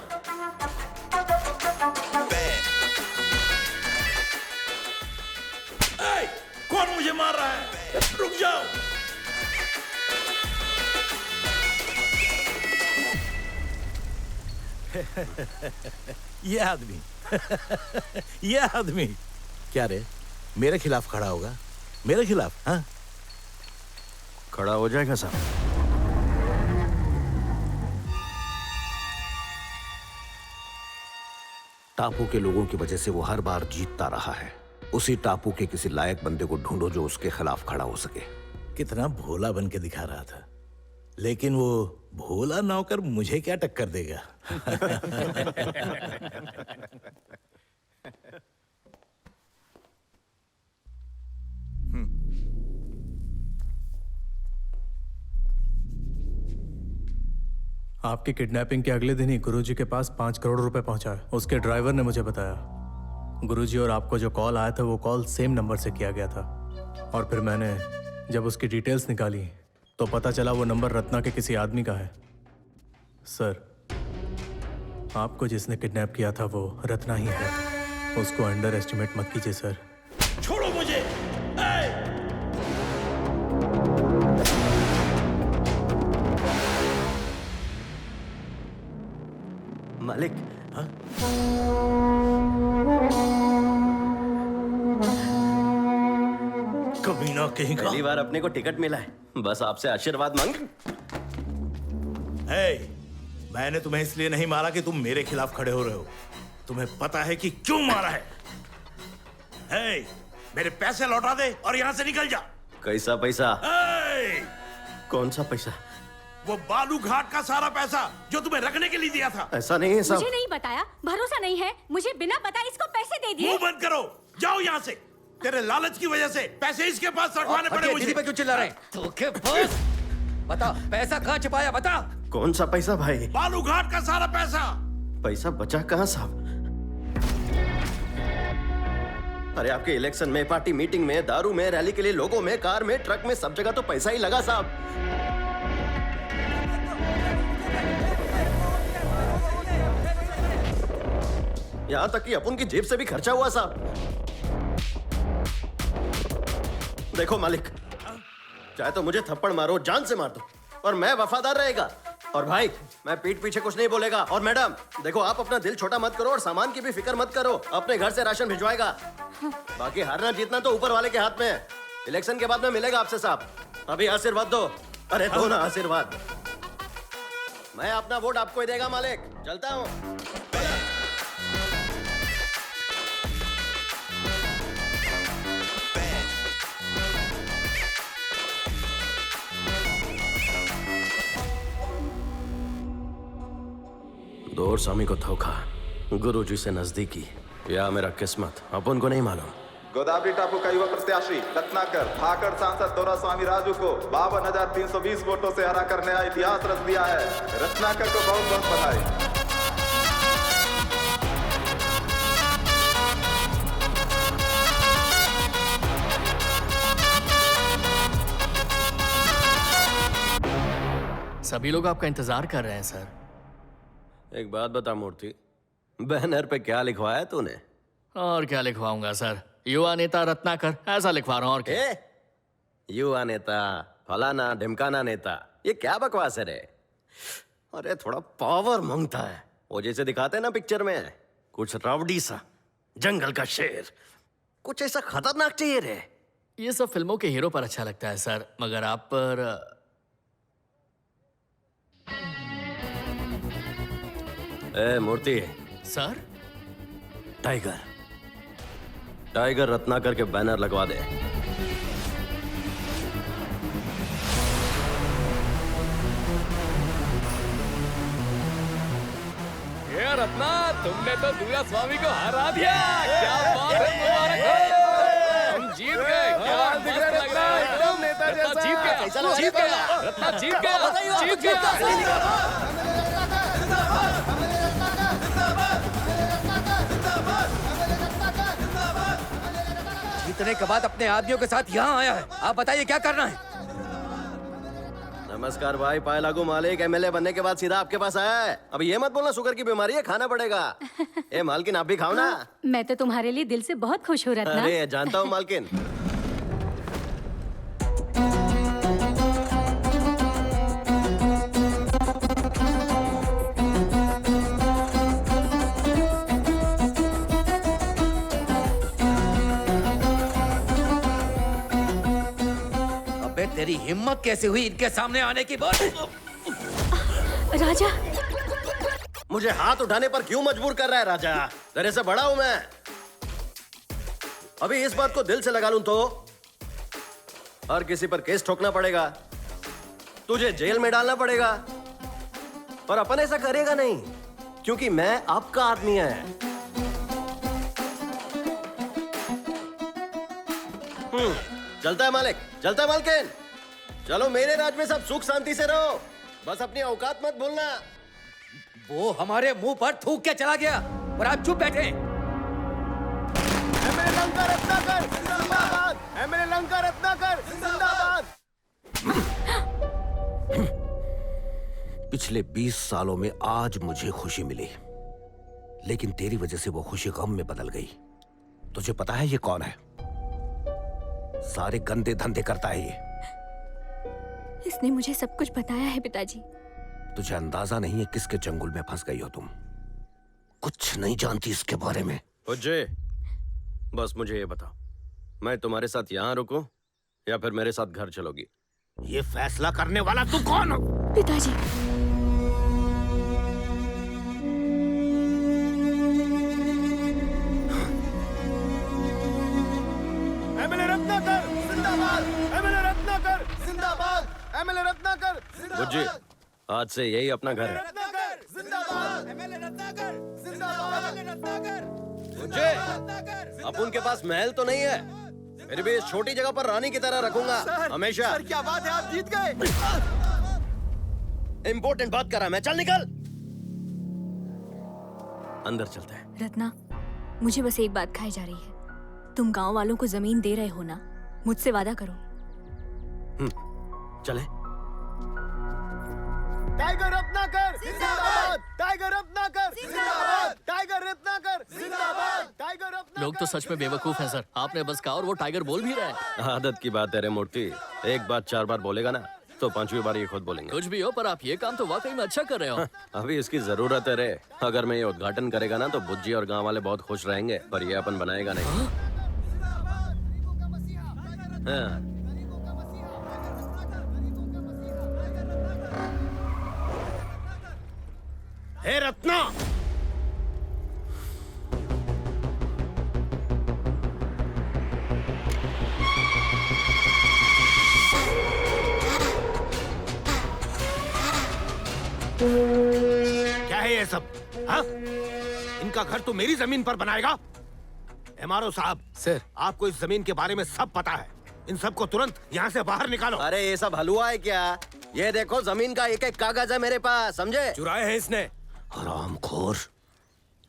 कौन मुझे मार रहा है? रुक जाओ। ये आदमी ये आदमी क्या रे, मेरे खिलाफ खड़ा होगा? मेरे खिलाफ? हाँ, खड़ा हो जाएगा साहब। टापू के लोगों की वजह से वो हर बार जीतता रहा है। उसी टापू के किसी लायक बंदे को ढूंढो जो उसके खिलाफ खड़ा हो सके। कितना भोला बन के दिखा रहा था, लेकिन वो भोला नौकर मुझे क्या टक्कर देगा? आपकी किडनैपिंग के अगले दिन ही गुरुजी के पास 5 करोड़ रुपए पहुंचा है। उसके ड्राइवर ने मुझे बताया। गुरुजी और आपको जो कॉल आया था वो कॉल सेम नंबर से किया गया था। और फिर मैंने जब उसकी डिटेल्स निकाली तो पता चला वो नंबर रत्ना के किसी आदमी का है। सर, आपको जिसने किडनैप किया था वो रत्ना ही है। उसको अंडर एस्टिमेट मत कीजिए सर। छोड़ो मुझे। मालिक, हाँ? कमीना कहीं का। पहली बार अपने को टिकट मिला है, बस आपसे आशीर्वाद मांग। मैंने तुम्हें इसलिए नहीं मारा कि तुम मेरे खिलाफ खड़े हो रहे हो। तुम्हें पता है कि क्यों मारा है? मेरे पैसे लौटा दे और यहां से निकल जा। कैसा पैसा? कौन सा पैसा? वो बालू घाट का सारा पैसा जो तुम्हें रखने के लिए दिया था। ऐसा नहीं है साहब। मुझे नहीं बताया, भरोसा नहीं है, मुझे बिना बताए इसको पैसे दे दिए। मुंह बंद करो, जाओ यहाँ से। तेरे लालच की वजह से पैसे इसके पास रखवाने पड़े मुझे। पे क्यों चिल्ला रहे? धोखे बस। बता, पैसा कहाँ छिपाया? बता। कौन सा पैसा भाई? बालू घाट का सारा पैसा। पैसा बचा कहाँ साहब? अरे आपके इलेक्शन में, पार्टी मीटिंग में, दारू में, रैली के लिए लोगों में, कार में, ट्रक में, सब जगह तो पैसा ही लगा साहब। यहां तक कि अपन की जेब से भी खर्चा हुआ साहब। देखो मालिक, चाहे तो मुझे थप्पड़ मारो, जान से मार दो, और मैं वफादार रहेगा। और भाई, मैं पीठ पीछे कुछ नहीं बोलेगा। और मैडम देखो, आप अपना दिल छोटा मत करो और सामान की भी फिक्र मत करो। अपने घर से राशन भिजवाएगा। बाकी हारना जीतना तो ऊपर वाले के हाथ में है। इलेक्शन के बाद में मिलेगा आपसे साहब। अभी आशीर्वाद दो। अरे दो ना आशीर्वाद। मैं अपना वोट आपको ही देगा मालिक। चलता हूँ। दौर स्वामी को धोखा, गुरुजी से नजदीकी, या मेरा किस्मत, अपन को नहीं मालूम। गोदावरी टापू का युवा प्रत्याशी रत्नाकर भाकड़ सांसद दौरास्वामी राजू को 52,320 वोटों से हरा कर नया इतिहास रच दिया है। रत्नाकर को बहुत बहुत बधाई। सभी लोग आपका इंतजार कर रहे हैं सर। एक बात बता मूर्ति, बैनर पे क्या लिखवाया तूने? और क्या लिखवाऊंगा सर, युवा नेता रत्नाकर, ऐसा लिखवा रहा हूँ। और क्या? युवा नेता, फलाना ढिमकाना नेता, ये क्या बकवास है रे? अरे थोड़ा पावर मांगता है, वो जैसे दिखाते हैं ना पिक्चर में, कुछ रावडी सा, जंगल का शेर, कुछ ऐसा खतरनाक चाहिए रे। ये सब फिल्मों के हीरो पर अच्छा लगता है सर, मगर आप पर ए मूर्ति सर, टाइगर, टाइगर रत्नाकर के बैनर लगवा दे। ये रत्ना, तुमने तो दूल्हा स्वामी को हरा दिया। क्या बात है, मुबारक हो। तुम जीत गए। क्या मस्त लग रहा है एकदम। रत्ना जीत गया, जीत गया, रत्ना जीत गया, जीत गया। जीतने के बाद अपने आदमियों के साथ यहाँ आया है। आप बताइए क्या करना है? नमस्कार भाई, पाए लागू मालिक, एमएलए बनने के बाद सीधा आपके पास आया है। अब ये मत बोलना शुगर की बीमारी है, खाना पड़ेगा। ए मालकिन, आप भी खाओ ना। मैं तो तुम्हारे लिए दिल से बहुत खुश हो रत्ना। अरे जानता हूँ मालकिन। तेरी हिम्मत कैसे हुई इनके सामने आने की? बोल। राजा, मुझे हाथ उठाने पर क्यों मजबूर कर रहा है राजा? तेरे से बड़ा हूं मैं। अभी इस बात को दिल से लगा लूं तो हर किसी पर केस ठोकना पड़ेगा, तुझे जेल में डालना पड़ेगा, पर अपन ऐसा करेगा नहीं, क्योंकि मैं आपका आदमी है। चलता है मालिक, चलता है मालकिन। चलो मेरे राज में सब सुख शांति से रहो, बस अपनी औकात मत भूलना। वो हमारे मुंह पर थूक के चला गया और आप चुप बैठे। एमएलए लंका रत्नाकर जिंदाबाद, एमएलए लंका रत्नाकर जिंदाबाद। पिछले 20 सालों में आज मुझे खुशी मिली, लेकिन तेरी वजह से वो खुशी गम में बदल गई। तुझे पता है ये कौन है? सारे गंदे धंधे करता है ये। इसने मुझे सब कुछ बताया है पिताजी। तुझे अंदाजा नहीं है किसके चंगुल में फंस गई हो तुम। कुछ नहीं जानती इसके बारे में। उज्जे, बस मुझे ये बताओ, मैं तुम्हारे साथ यहाँ रुकूं या फिर मेरे साथ घर चलोगी? ये फैसला करने वाला तू कौन हो? पिताजी, एमएलए रत्नाकर जिंदाबाद, एमएलए रत्नाकर जिंदाबाद, एमएलए रत्नाकर बुज्जी, आज से यही अपना घर है। रत्नाकर जिंदाबाद, एमएलए रत्नाकर जिंदाबाद, एमएलए रत्नाकर। बुज्जी, अब उनके पास महल तो नहीं है, फिर भी इस छोटी जगह पर रानी की तरह रखूंगा हमेशा। सर क्या बात है, आप जीत गए। इंपॉर्टेंट बात कर रहा मैं, चल निकल। अंदर चलते हैं। रत्ना, मुझे बस एक बात खाई जा रही है। तुम गांव वालों को जमीन दे रहे हो ना? मुझसे वादा करो। चले। टाइगर रत्नाकर जिंदाबाद, टाइगर रत्नाकर जिंदाबाद, टाइगर रत्नाकर जिंदाबाद, टाइगर रत्नाकर। लोग तो सच में बेवकूफ हैं सर, आपने बस कहा और वो टाइगर बोल भी रहा है। आदत की बात है रे मूर्ति, एक बात 4 बार बोलेगा ना तो 5वीं बार ये खुद बोलेंगे। कुछ भी हो, पर आप ये काम तो वाकई में अच्छा कर रहे हो। अभी इसकी जरूरत है रे। अगर मैं ये उद्घाटन करेगा ना तो बुज्जी और गांव वाले बहुत खुश रहेंगे, पर ये अपन बनाएगा नहीं। हाँ। हे रत्ना, क्या है ये सब? हाँ? इनका घर तो मेरी जमीन पर बनाएगा? एमआरओ साहब, सर, आपको इस जमीन के बारे में सब पता है। इन सबको तुरंत यहाँ से बाहर निकालो। अरे ये सब हलवा है क्या? ये देखो जमीन का एक एक कागज है मेरे पास, समझे? चुराए हैं इसने। हरामखोर,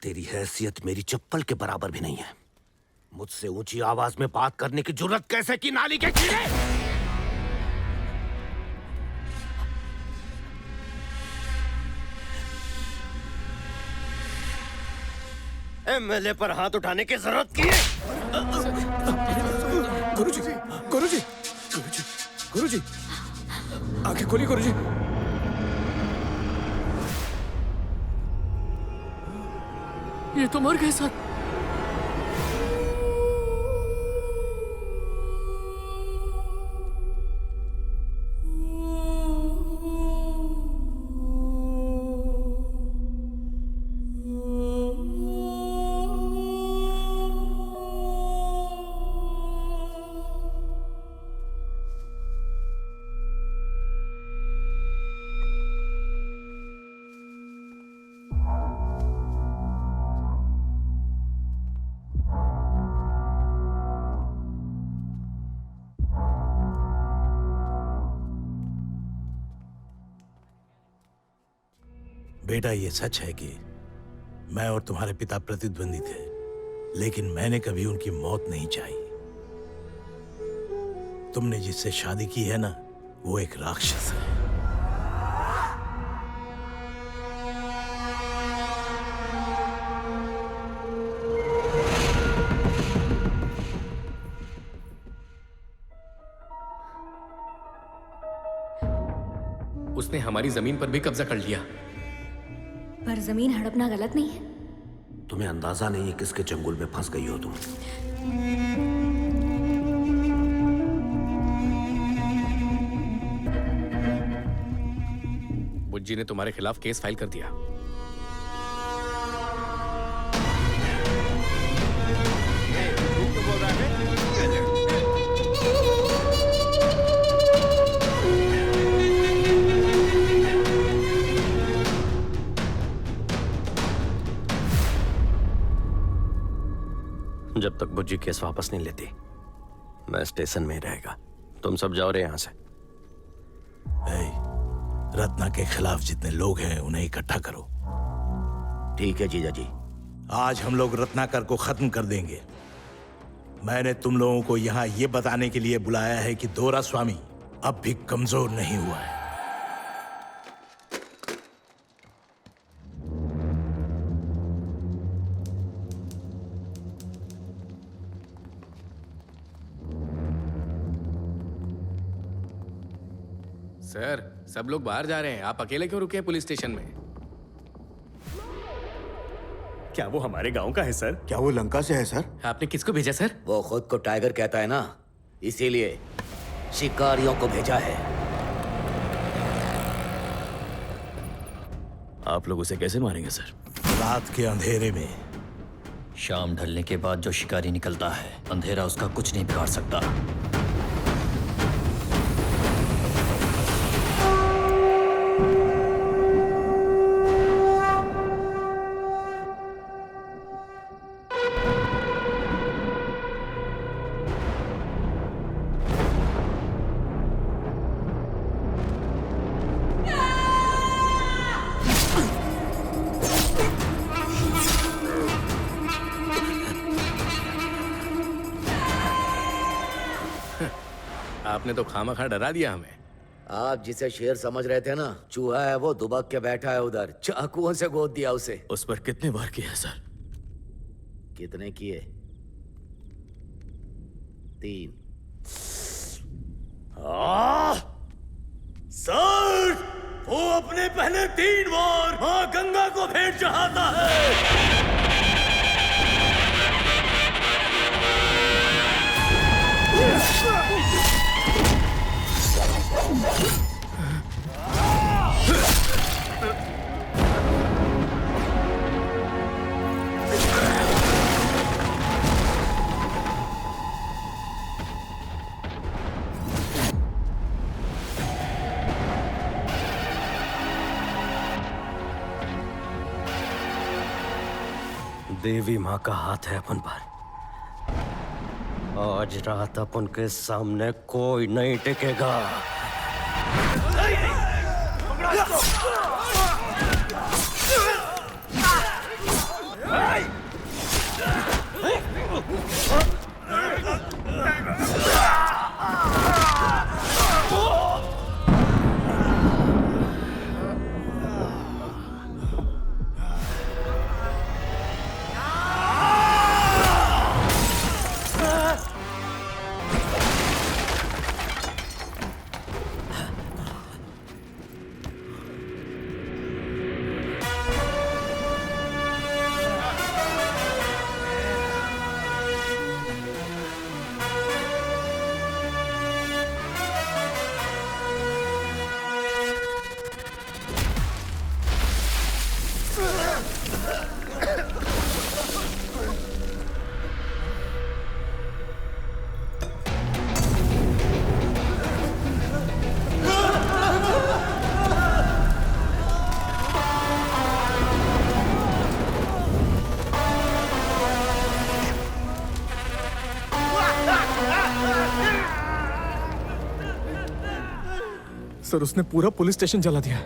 तेरी हैसियत मेरी चप्पल के बराबर भी नहीं है। मुझसे ऊंची आवाज में बात करने की जुर्रत कैसे की, नाली के कीड़े? एमएलए पर हाथ उठाने की जरूरत की है? गुरुजी, गुरुजी, गुरुजी, गुरुजी, आंखें खोलिए गुरुजी। ये तो मर गए सर। बेटा, ये सच है कि मैं और तुम्हारे पिता प्रतिद्वंदी थे, लेकिन मैंने कभी उनकी मौत नहीं चाही। तुमने जिससे शादी की है ना, वो एक राक्षस है। उसने हमारी जमीन पर भी कब्जा कर लिया। पर जमीन हड़पना गलत नहीं है। तुम्हें अंदाजा नहीं है किसके चंगुल में फंस गई हो तुम। बुज्जी ने तुम्हारे खिलाफ केस फाइल कर दिया। जब तक बुज्जी केस वापस नहीं लेती, मैं स्टेशन में ही रहेगा। तुम सब जाओ रे यहाँ से। रत्ना के खिलाफ जितने लोग हैं उन्हें इकट्ठा करो। ठीक है जीजा जी। आज हम लोग रत्नाकर को खत्म कर देंगे। मैंने तुम लोगों को यहाँ ये बताने के लिए बुलाया है कि दोरा स्वामी अब भी कमजोर नहीं हुआ है। सर, सब लोग बाहर जा रहे हैं, आप अकेले क्यों रुके हैं पुलिस स्टेशन में? क्या वो हमारे गांव का है सर? क्या वो लंका से है सर? आपने किसको भेजा सर? वो खुद को टाइगर कहता है ना, इसीलिए शिकारियों को भेजा है। आप लोग उसे कैसे मारेंगे सर? रात के अंधेरे में। शाम ढलने के बाद जो शिकारी निकलता है, अंधेरा उसका कुछ नहीं बिगाड़ सकता। आपने तो खामखा डरा दिया हमें। आप जिसे शेर समझ रहे थे ना, चूहा है वो, दुबक के बैठा है उधर। चाकुओं से गोद दिया उसे। उस पर कितने वार किए सर? कितने किए? 3। सर, वो अपने पहले 3 बार मां गंगा को भेंट चढ़ाता है। देवी माँ का हाथ है अपन पर। आज रात अपन के सामने कोई नहीं टिकेगा। सर उसने पूरा पुलिस स्टेशन जला दिया।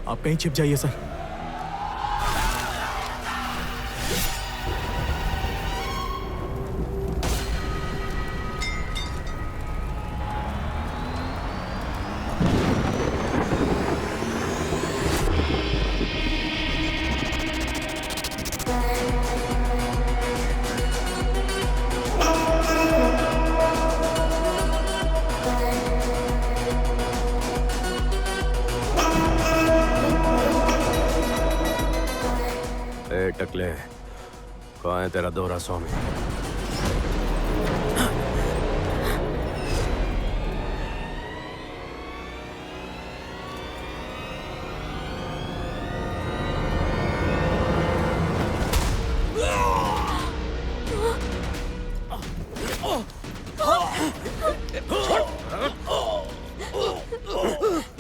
आप कहीं छिप जाइए सर। टकले, कहाँ है तेरा दोहरा स्वामी?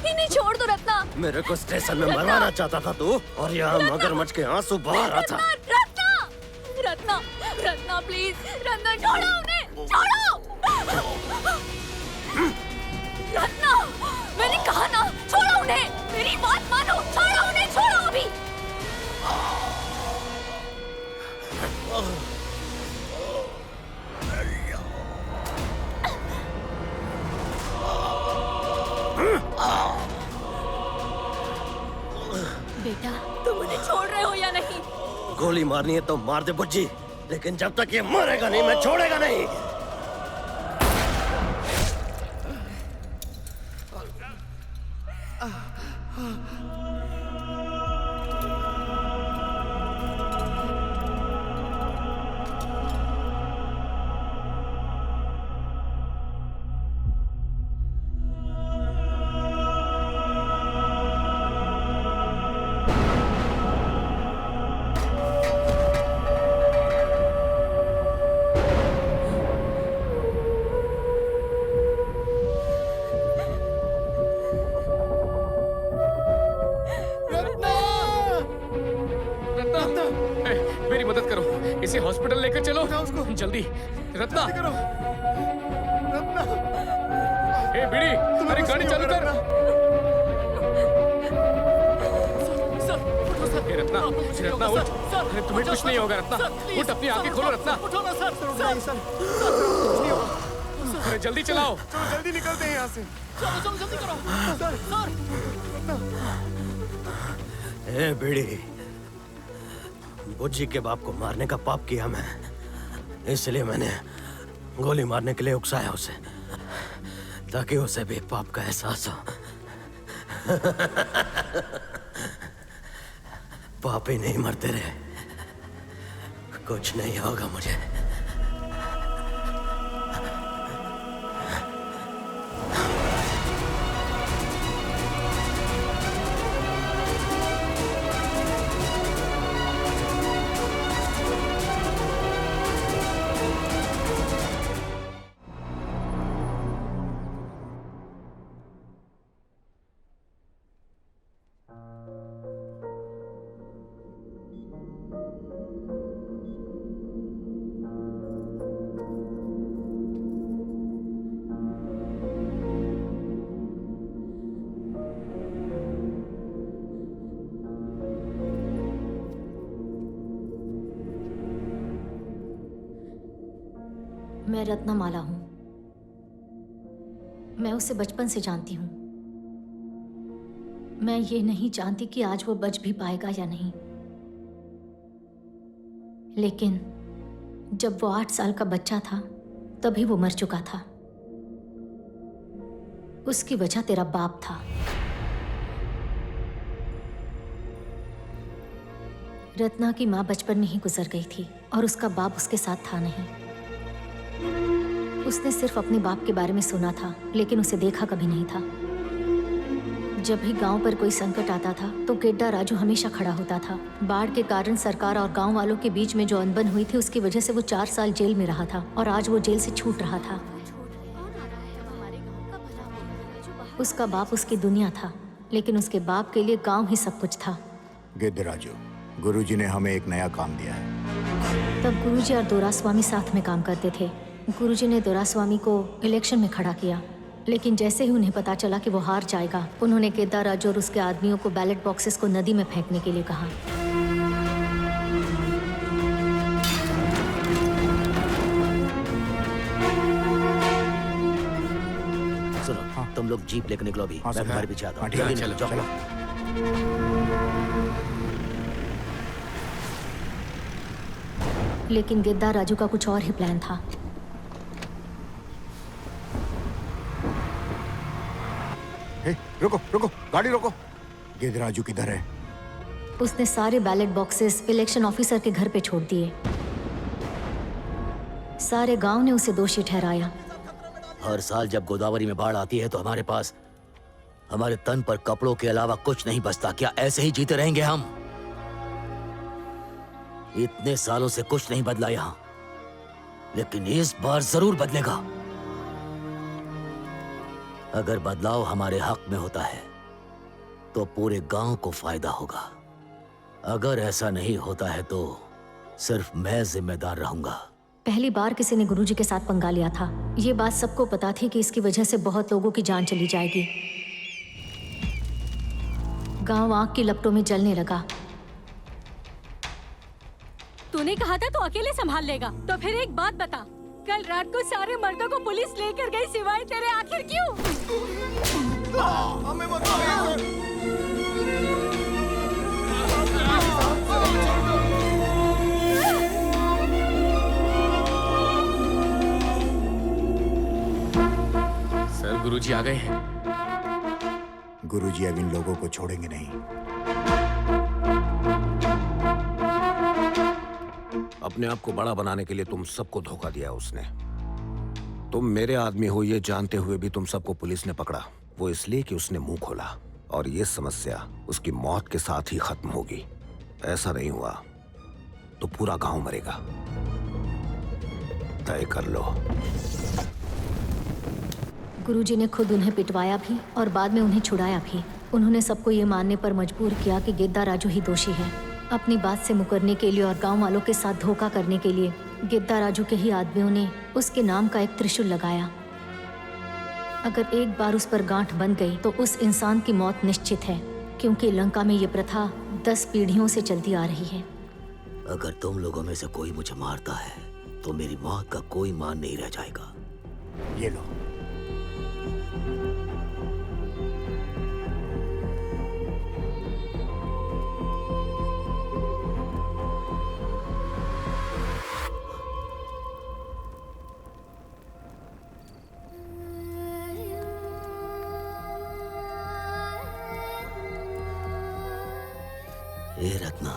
इन्हें छोड़ दो रत्ना। मेरे को स्टेशन में मरवाना चाहता था तू, और यहाँ मगरमच्छ के आंसू बहा रहा था। रत्ना, रत्ना, रत्ना प्लीज, रत्ना छोड़ो उन्हें, छोड़ो। रत्ना, मैंने कहा ना, छोड़ो उन्हें, मेरी बात मानो, छोड़ो उन्हें, छोड़ो अभी। बेटा, तुम मुझे छोड़ रहे हो या नहीं? गोली मारनी है तो मार दे बुज्जी, लेकिन जब तक ये मरेगा नहीं मैं छोड़ेगा नहीं। मेरी मदद करो, इसे हॉस्पिटल लेकर चलो जल्दी। रत्ना, ए बीड़ी, अरे गाड़ी चालू कर। ए रत्ना, रत्ना उठ। अरे तुम्हें कुछ नहीं होगा रत्ना, उठ, अपनी आंखें खोलो रत्ना। अरे जल्दी चलाओ, जल्दी निकलते हैं यहाँ से। चलो जल्दी करो सर। ए बीड़ी, बुज्जी के बाप को मारने का पाप किया मैं, इसलिए मैंने गोली मारने के लिए उकसाया उसे, ताकि उसे भी पाप का एहसास हो। पापी नहीं मरते रहे, कुछ नहीं होगा मुझे। मैं रत्नमाला हूं। मैं उसे बचपन से जानती हूं। मैं ये नहीं जानती कि आज वो बच भी पाएगा या नहीं, लेकिन जब वो 8 साल का बच्चा था तभी वो मर चुका था। उसकी वजह तेरा बाप था। रत्ना की माँ बचपन में ही गुजर गई थी और उसका बाप उसके साथ था नहीं। उसने सिर्फ अपने बाप के बारे में सुना था, लेकिन उसे देखा कभी नहीं था। जब भी गांव पर कोई संकट आता था तो गेड्डा राजू हमेशा खड़ा होता था। बाढ़ के कारण सरकार और गांव वालों के बीच में जो अनबन हुई थी, उसकी वजह से वो 4 साल जेल में रहा था और आज वो जेल से छूट रहा था। उसका बाप उसकी दुनिया था, लेकिन उसके बाप के लिए गांव ही सब कुछ था। गिद्ध राजू, गुरुजी ने हमें एक नया काम दिया है। तब गुरुजी और दोरास्वामी साथ में काम करते थे। गुरुजी ने दोरास्वामी को इलेक्शन में खड़ा किया, लेकिन जैसे ही उन्हें पता चला कि वो हार जाएगा, उन्होंने गेद्दा राजू और उसके आदमियों को बैलेट बॉक्सेस को नदी में फेंकने के लिए कहा। सुनो, तुम लोग जीप लेकर निकलो अभी। मैं तुम्हारे पीछे आता हूँ। ठीक है, जल्दी चलो, निकलो। लेकिन गेद्दा राजू का कुछ और ही प्लान था। हे, रुको रुको, गाड़ी रोको। गेद्दा राजू किधर है? उसने सारे बैलेट बॉक्सेस इलेक्शन ऑफिसर के घर पे छोड़ दिए। सारे गांव ने उसे दोषी ठहराया। हर साल जब गोदावरी में बाढ़ आती है तो हमारे पास हमारे तन पर कपड़ों के अलावा कुछ नहीं बचता। क्या ऐसे ही जीते रहेंगे हम? इतने सालों से कुछ नहीं बदला यहां, लेकिन इस बार जरूर बदलेगा। अगर बदलाव हमारे हक में होता है तो पूरे गांव को फायदा होगा। अगर ऐसा नहीं होता है तो सिर्फ मैं जिम्मेदार रहूंगा। पहली बार किसी ने गुरुजी के साथ पंगा लिया था। ये बात सबको पता थी कि इसकी वजह से बहुत लोगों की जान चली जाएगी। गांव आग की लपटों में जलने लगा। तूने कहा था तो अकेले संभाल लेगा, तो फिर एक बात बता, कल रात को सारे मर्दों को पुलिस लेकर गई सिवाय तेरे, आखिर क्यों? हमें सर, गुरुजी आ गए हैं। गुरुजी अब इन लोगों को छोड़ेंगे नहीं। अपने आप को बड़ा बनाने के लिए तुम सबको धोखा दिया उसने। तुम मेरे आदमी हो ये जानते हुए भी तुम सबको पुलिस ने पकड़ा। वो इसलिए कि उसने मुंह खोला, और ये समस्या उसकी मौत के साथ ही खत्म होगी। ऐसा नहीं हुआ तो पूरा गांव मरेगा। तय कर लो। गुरुजी ने खुद उन्हें पिटवाया भी और बाद में उन्हें छुड़ाया भी। उन्होंने सबको ये मानने पर मजबूर किया कि गेद्दा राजू ही दोषी है। अपनी बात से मुकरने के लिए और गांव वालों के साथ धोखा करने के लिए गेद्दा राजू के ही आदमियों ने उसके नाम का एक त्रिशूल लगाया। अगर एक बार उस पर गांठ बन गई तो उस इंसान की मौत निश्चित है, क्योंकि लंका में ये प्रथा 10 पीढ़ियों से चलती आ रही है। अगर तुम लोगों में से कोई मुझे मारता है तो मेरी मौत का कोई मान नहीं रह जाएगा। ये लो। ए रत्ना,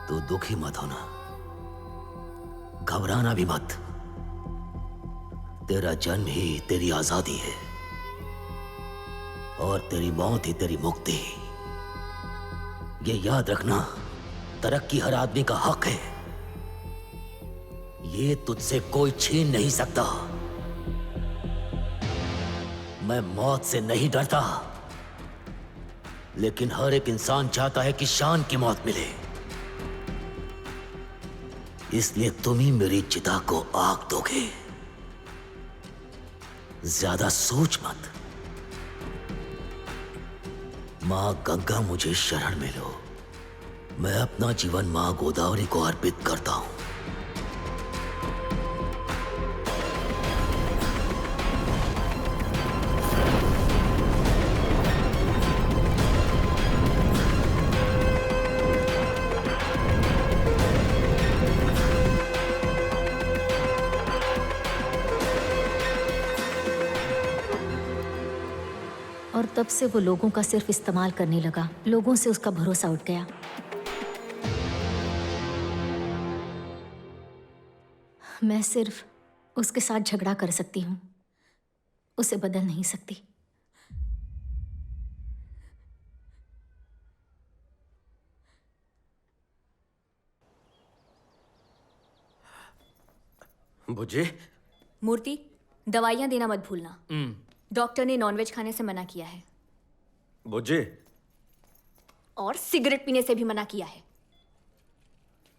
तू दुखी मत होना, घबराना भी मत। तेरा जन्म ही तेरी आजादी है और तेरी मौत ही तेरी मुक्ति। ये याद रखना, तरक्की हर आदमी का हक है। ये तुझसे कोई छीन नहीं सकता। मैं मौत से नहीं डरता, लेकिन हर एक इंसान चाहता है कि शान की मौत मिले। इसलिए तुम ही मेरी चिता को आग दोगे। ज्यादा सोच मत। मां गंगा मुझे शरण में लो। मैं अपना जीवन मां गोदावरी को अर्पित करता हूं। और तब से वो लोगों का सिर्फ इस्तेमाल करने लगा। लोगों से उसका भरोसा उठ गया। मैं सिर्फ उसके साथ झगड़ा कर सकती हूँ, उसे बदल नहीं सकती। बुज्जी, मूर्ति, दवाइयाँ देना मत भूलना। डॉक्टर ने नॉनवेज खाने से मना किया है बुज्जी, और सिगरेट पीने से भी मना किया है।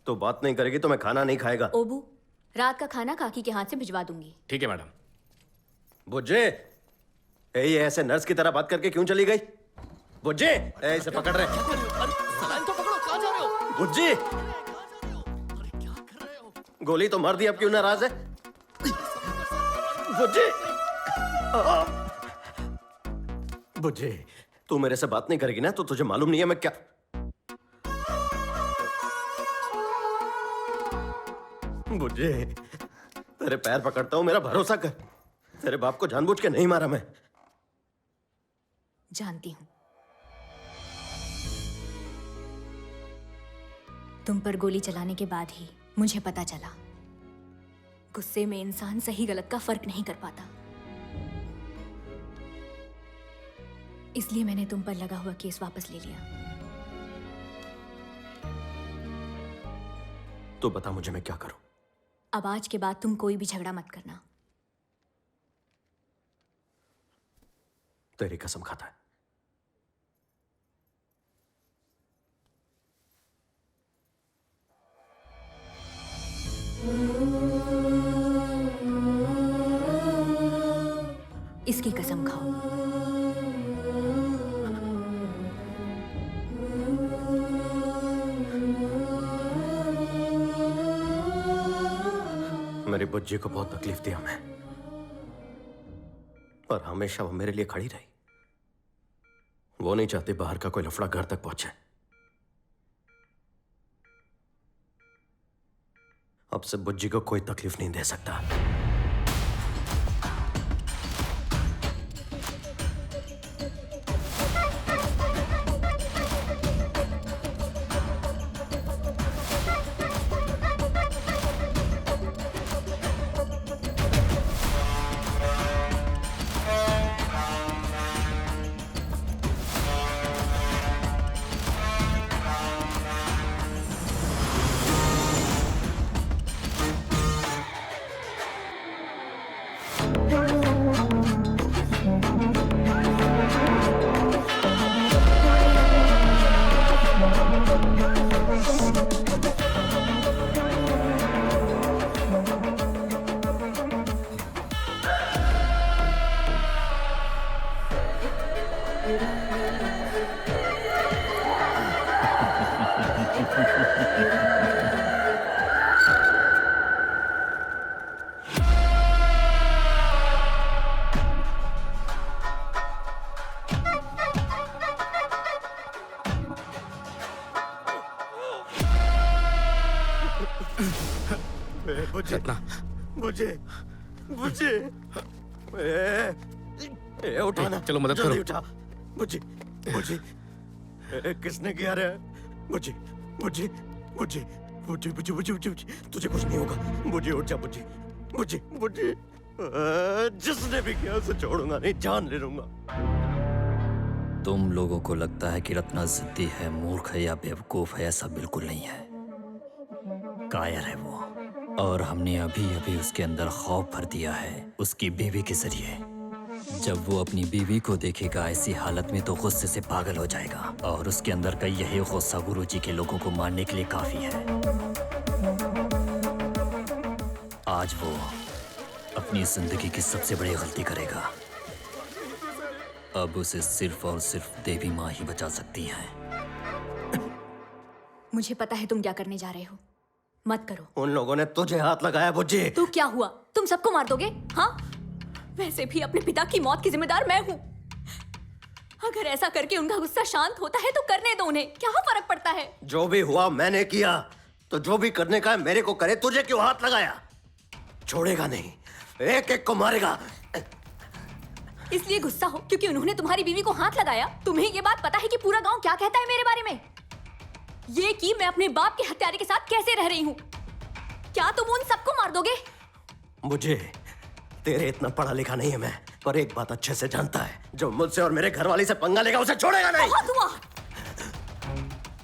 तो बात नहीं करेगी तो मैं खाना नहीं खाएगा। ओबू, रात का खाना काकी के हाथ से भिजवा दूंगी। ठीक है मैडम। बुज्जे, ये ऐसे नर्स की तरह बात करके क्यों चली गई? बुज्जे, इसे पकड़ रहे। सलाइन तो पकड़ो, कहाँ जा रहे हो? बुज्जे, गोली तो मार दी, अब क्यों नाराज है? बुज्जे, बुज्जे, तू मेरे से बात नहीं करेगी ना तो तुझे मालूम नहीं है मैं क्या। बुज्जे, तेरे पैर पकड़ता हूं, मेरा भरोसा कर। तेरे बाप को जानबूझ के नहीं मारा मैं। जानती हूं। तुम पर गोली चलाने के बाद ही मुझे पता चला, गुस्से में इंसान सही गलत का फर्क नहीं कर पाता। इसलिए मैंने तुम पर लगा हुआ केस वापस ले लिया। तो बता मुझे मैं क्या करूं? अब आज के बाद तुम कोई भी झगड़ा मत करना। तेरी कसम खाता है। इसकी कसम खाओ। मेरी बुज्जी को बहुत तकलीफ दिया मैं, पर हमेशा वो मेरे लिए खड़ी रही। वो नहीं चाहती बाहर का कोई लफड़ा घर तक पहुंचे। अब से बुज्जी को कोई तकलीफ नहीं दे सकता। उठाना, चलो मदद करो। उठा बुज्जी, बुज्जी, किसने किया रे? बुज्जी, बुज्जी, बुज्जी, बुज्जी, बुज्जी, बुज्जी, बुज्जी, तुझे कुछ नहीं होगा। बुज्जी उठ जा, बुज्जी, बुज्जी, बुज्जी, जिसने भी किया उसे छोड़ूंगा नहीं, जान ले लूंगा। तुम लोगों को लगता है कि रत्ना जिद्दी है, मूर्ख है या बेवकूफ है, ऐसा बिल्कुल नहीं है। कायर है वो, और हमने अभी अभी उसके अंदर खौफ भर दिया है उसकी बीवी के जरिए। जब वो अपनी बीवी को देखेगा ऐसी हालत में तो गुस्से से पागल हो जाएगा, और उसके अंदर का यही गुस्सा गुरुजी के लोगों को मारने के लिए काफी है। आज वो अपनी जिंदगी की सबसे बड़ी गलती करेगा। अब उसे सिर्फ और सिर्फ देवी माँ ही बचा सकती हैं। मुझे पता है तुम क्या करने जा रहे हो, मत करो। उन लोगों ने तुझे हाथ लगाया बुज्जी। तो क्या हुआ, तुम सबको मार दोगे? हाँ, वैसे भी अपने पिता की मौत की जिम्मेदार मैं हूँ। अगर ऐसा करके उनका गुस्सा शांत होता है तो करने दो उन्हें, क्या फर्क पड़ता है? जो भी हुआ मैंने किया, तो जो भी करने का है मेरे को करे। तुझे क्यों हाथ लगाया? छोड़ेगा नहीं, एक एक को मारेगा। इसलिए गुस्सा हो क्योंकि उन्होंने तुम्हारी बीवी को हाथ लगाया? तुम्हें ये बात पता है कि पूरा गांव क्या कहता है मेरे बारे में? ये कि मैं अपने बाप के हत्यारे के साथ कैसे रह रही हूँ? क्या तुम उन सबको मार दोगे? मुझे तेरे इतना पढ़ा लिखा नहीं है मैं, पर एक बात अच्छे से जानता है, जो मुझसे और मेरे घरवाली से पंगा लेगा उसे छोड़ेगा नहीं। बहुत हुआ।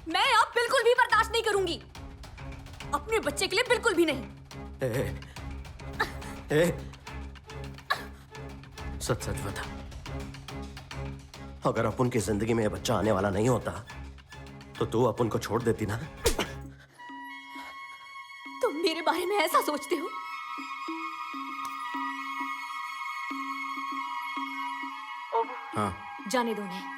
मैं अब बिल्कुल भी बर्दाश्त नहीं करूंगी, अपने बच्चे के लिए बिल्कुल भी नहीं। सच सच बता, अगर अपुन की जिंदगी में यह बच्चा आने वाला नहीं होता तो तू अपुन को छोड़ देती ना? तुम मेरे बारे में ऐसा सोचते हो? हाँ जाने दो उन्हें।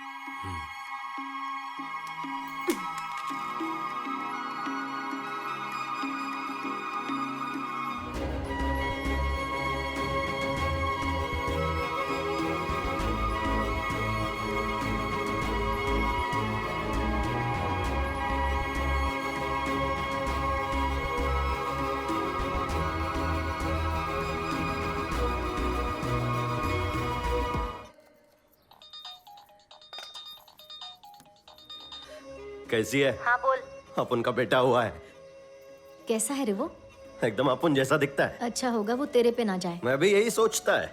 कैसी है? हाँ बोल। अपुन का बेटा हुआ है। कैसा है रे वो? एकदम अपुन जैसा दिखता है। अच्छा होगा वो तेरे पे ना जाए। मैं भी यही सोचता है।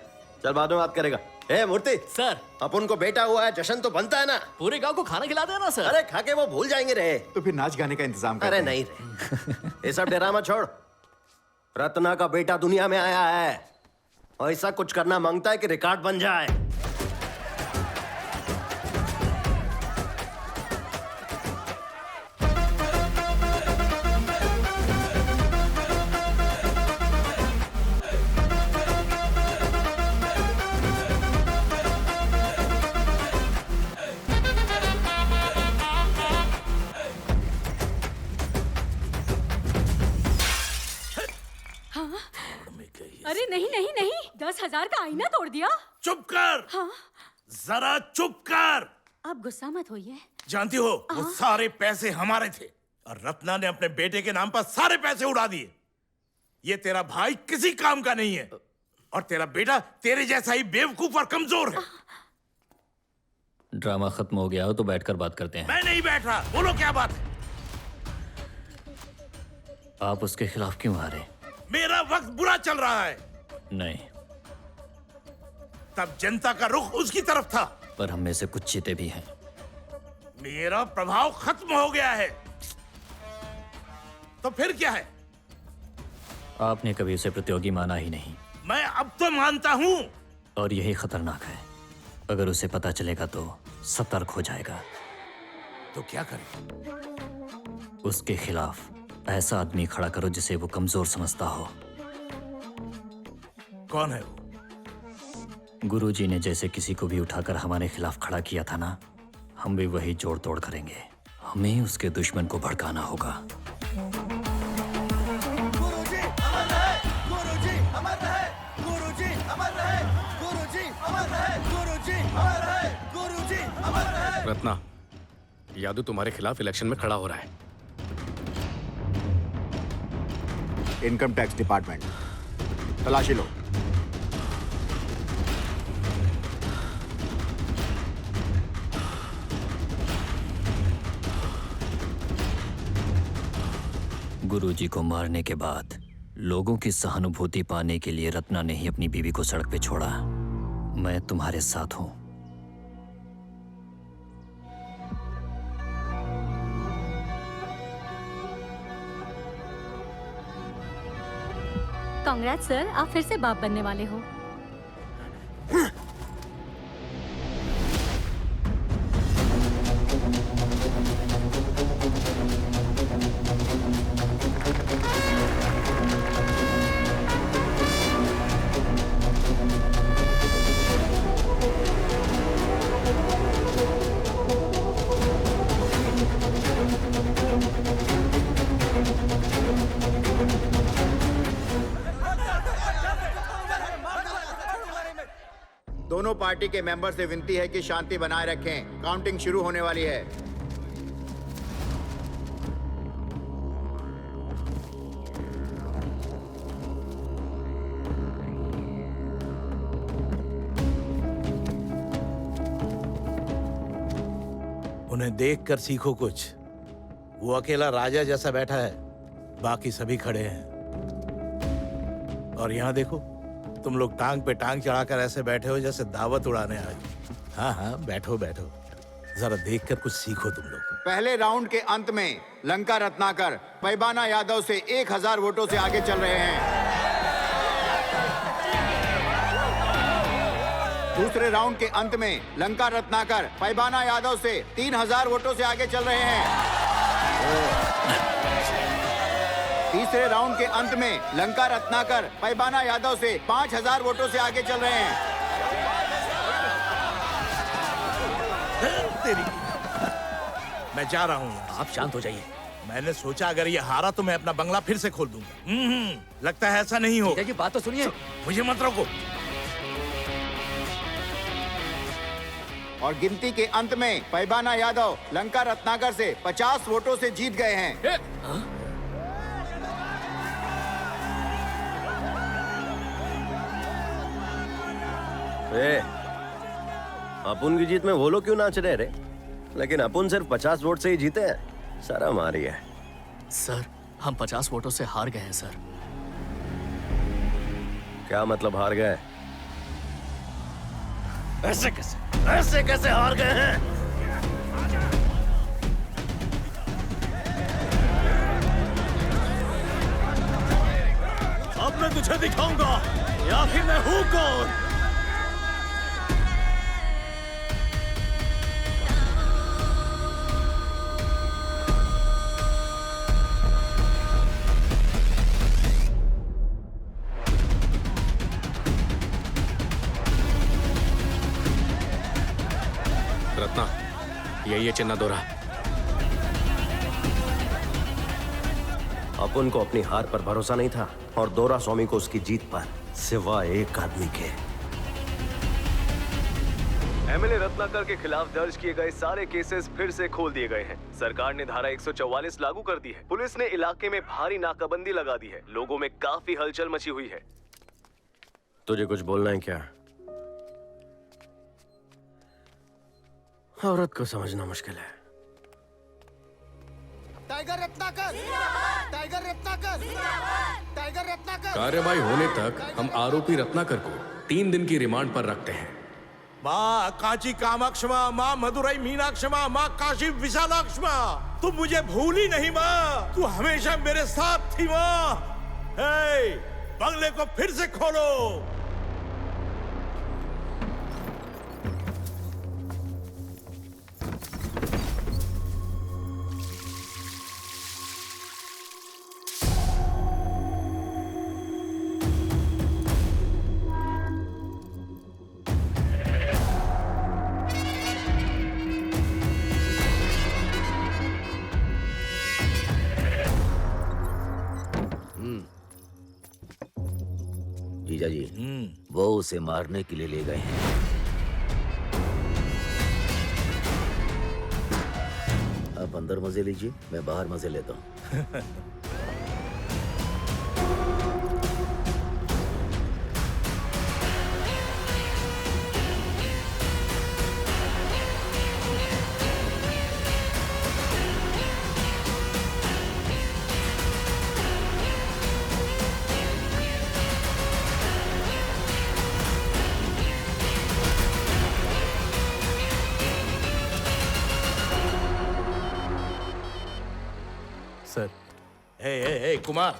चल बाद में बात करेगा। ए मूर्ति सर, अपुन को बेटा हुआ है, जश्न तो बनता है ना। पूरे गांव को खाना खिला देना सर। अरे खा के वो भूल जाएंगे रे। तो फिर नाच गाने का इंतजाम करते अरे हैं। नहीं रे, ये सब ड्रामा छोड़। रत्ना का बेटा दुनिया में आया है और ऐसा कुछ करना मांगता है कि रिकॉर्ड बन जाए। अरे नहीं नहीं नहीं, 10,000 का आईना तोड़ दिया। चुप कर। हाँ? जरा चुप कर। आप गुस्सा मत होइए। जानती हो वो सारे पैसे हमारे थे और रत्ना ने अपने बेटे के नाम पर सारे पैसे उड़ा दिए। ये तेरा भाई किसी काम का नहीं है और तेरा बेटा तेरे जैसा ही बेवकूफ और कमजोर है। ड्रामा खत्म हो गया हो तो बैठकर बात करते हैं। मैं नहीं बैठ रहा, बोलो क्या बात है? आप उसके खिलाफ क्यों आ रहे? मेरा वक्त बुरा चल रहा है। नहीं, तब जनता का रुख उसकी तरफ था। पर हम में से कुछ चीते भी हैं। मेरा प्रभाव खत्म हो गया है। तो फिर क्या है? आपने कभी उसे प्रतियोगी माना ही नहीं। मैं अब तो मानता हूं। और यही खतरनाक है। अगर उसे पता चलेगा तो सतर्क हो जाएगा। तो क्या करें? उसके खिलाफ ऐसा आदमी खड़ा करो जिसे वो कमजोर समझता हो। कौन है वो? गुरुजी ने जैसे किसी को भी उठाकर हमारे खिलाफ खड़ा किया था ना, हम भी वही जोड़ तोड़ करेंगे। हमें उसके दुश्मन को भड़काना होगा। गुरुजी अमर रहे, गुरुजी अमर रहे, गुरुजी अमर रहे, गुरुजी अमर रहे, गुरुजी अमर रहे, गुरुजी अमर रहे। रत्ना, यादव तुम्हारे खिलाफ इलेक्शन में खड़ा हो रहा है। इनकम टैक्स डिपार्टमेंट, तलाशी लो। गुरुजी को मारने के बाद लोगों की सहानुभूति पाने के लिए रत्ना ने ही अपनी बीवी को सड़क पे छोड़ा। मैं तुम्हारे साथ हूं। कांग्रेस सर, आप फिर से बाप बनने वाले हो। दोनों पार्टी के मेंबर से विनती है कि शांति बनाए रखें। काउंटिंग शुरू होने वाली है। उन्हें देखकर सीखो कुछ। वो अकेला राजा जैसा बैठा है, बाकी सभी खड़े हैं। और यहाँ देखो, तुम लोग टांग पे टांग चढ़ाकर ऐसे बैठे हो जैसे दावत उड़ाने आए। हाँ हाँ, बैठो बैठो, जरा देखकर कुछ सीखो तुम लोग। पहले राउंड के अंत में लंका रत्नाकर पैबाना यादव से 1000 वोटों से आगे चल रहे हैं। दूसरे राउंड के अंत में लंका रत्नाकर पैबाना यादव से 3000 वोटों से आगे चल रहे हैं। तीसरे राउंड के अंत में लंका रत्नाकर पैबाना यादव से 5000 वोटों से आगे चल रहे हैं। तेरी की। मैं जा रहा हूँ। आप शांत हो जाइए। मैंने सोचा अगर ये हारा तो मैं अपना बंगला फिर से खोल दूंगा। लगता है ऐसा नहीं हो। जीजा जी बात तो सुनिए। मुझे मत रोको। और गिनती के अंत में पैबाना यादव लंका रत्नाकर से 50 वोटों से जीत गए हैं। अपुन की जीत में वो लोग क्यों नाच रहे रे? लेकिन अपुन सिर्फ 50 वोट से ही जीते हैं। शर्म आ रही है। सर हम 50 वोटों से हार गए हैं सर। क्या मतलब हार गए? ऐसे कैसे हार गए हैं? अब मैं तुझे दिखाऊंगा कि आखिर मैं हूं कौन। रत्ना, यही है चिन्ना दोरा। अपुन को अपनी हार पर भरोसा नहीं था और दोरा स्वामी को उसकी जीत पर सिवाय एक आदमी के। एमएलए रत्नाकर के खिलाफ दर्ज किए गए सारे केसेस फिर से खोल दिए गए हैं। सरकार ने धारा 144 लागू कर दी है। पुलिस ने इलाके में भारी नाकाबंदी लगा दी है। लोगों में काफी हलचल मची हुई है। तुझे कुछ बोलना है क्या? औरत को समझना मुश्किल है। Tiger Ratnakar, tiger Ratnakar, tiger Ratnakar. कार्यवाही होने तक हम आरोपी रत्नाकर को 3 दिन की रिमांड पर रखते हैं। माँ कांची कामाक्ष माँ, माँ मदुरई मीनाक्ष माँ, माँ काशी विशालाक्ष माँ, तुम मुझे भूली नहीं माँ। तू हमेशा मेरे साथ थी माँ। बंगले को फिर से खोलो। जीजा जी, वो उसे मारने के लिए ले गए हैं। आप अंदर मजे लीजिए, मैं बाहर मजे लेता हूँ। सर। ए कुमार,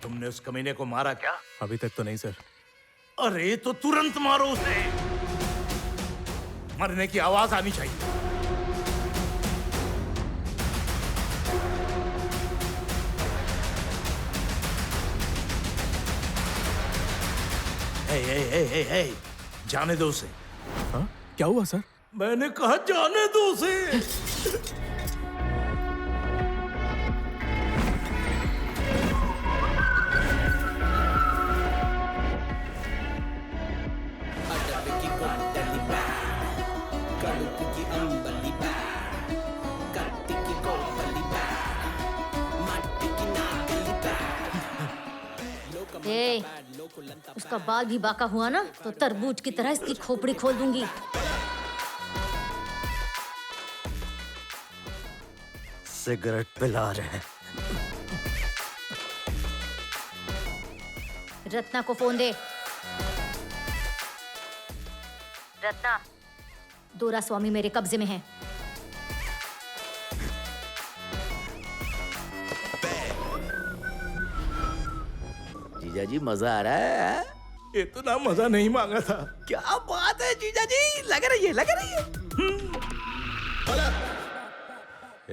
तुमने उस कमीने को मारा क्या? अभी तक तो नहीं सर। अरे तो तुरंत मारो उसे। मरने की आवाज आनी चाहिए। ए, जाने दो उसे। हाँ? क्या हुआ सर? मैंने कहा जाने दो उसे। उसका बाल भी बाका हुआ ना तो तरबूज की तरह इसकी खोपड़ी खोल दूंगी। सिगरेट पिला रहे। रत्ना को फोन दे। रत्ना, दोरा स्वामी मेरे कब्जे में है। जीजा जी मजा आ रहा है? इतना मजा नहीं मांगा था। क्या बात है जीजा जी, लग रही है, लग रही है।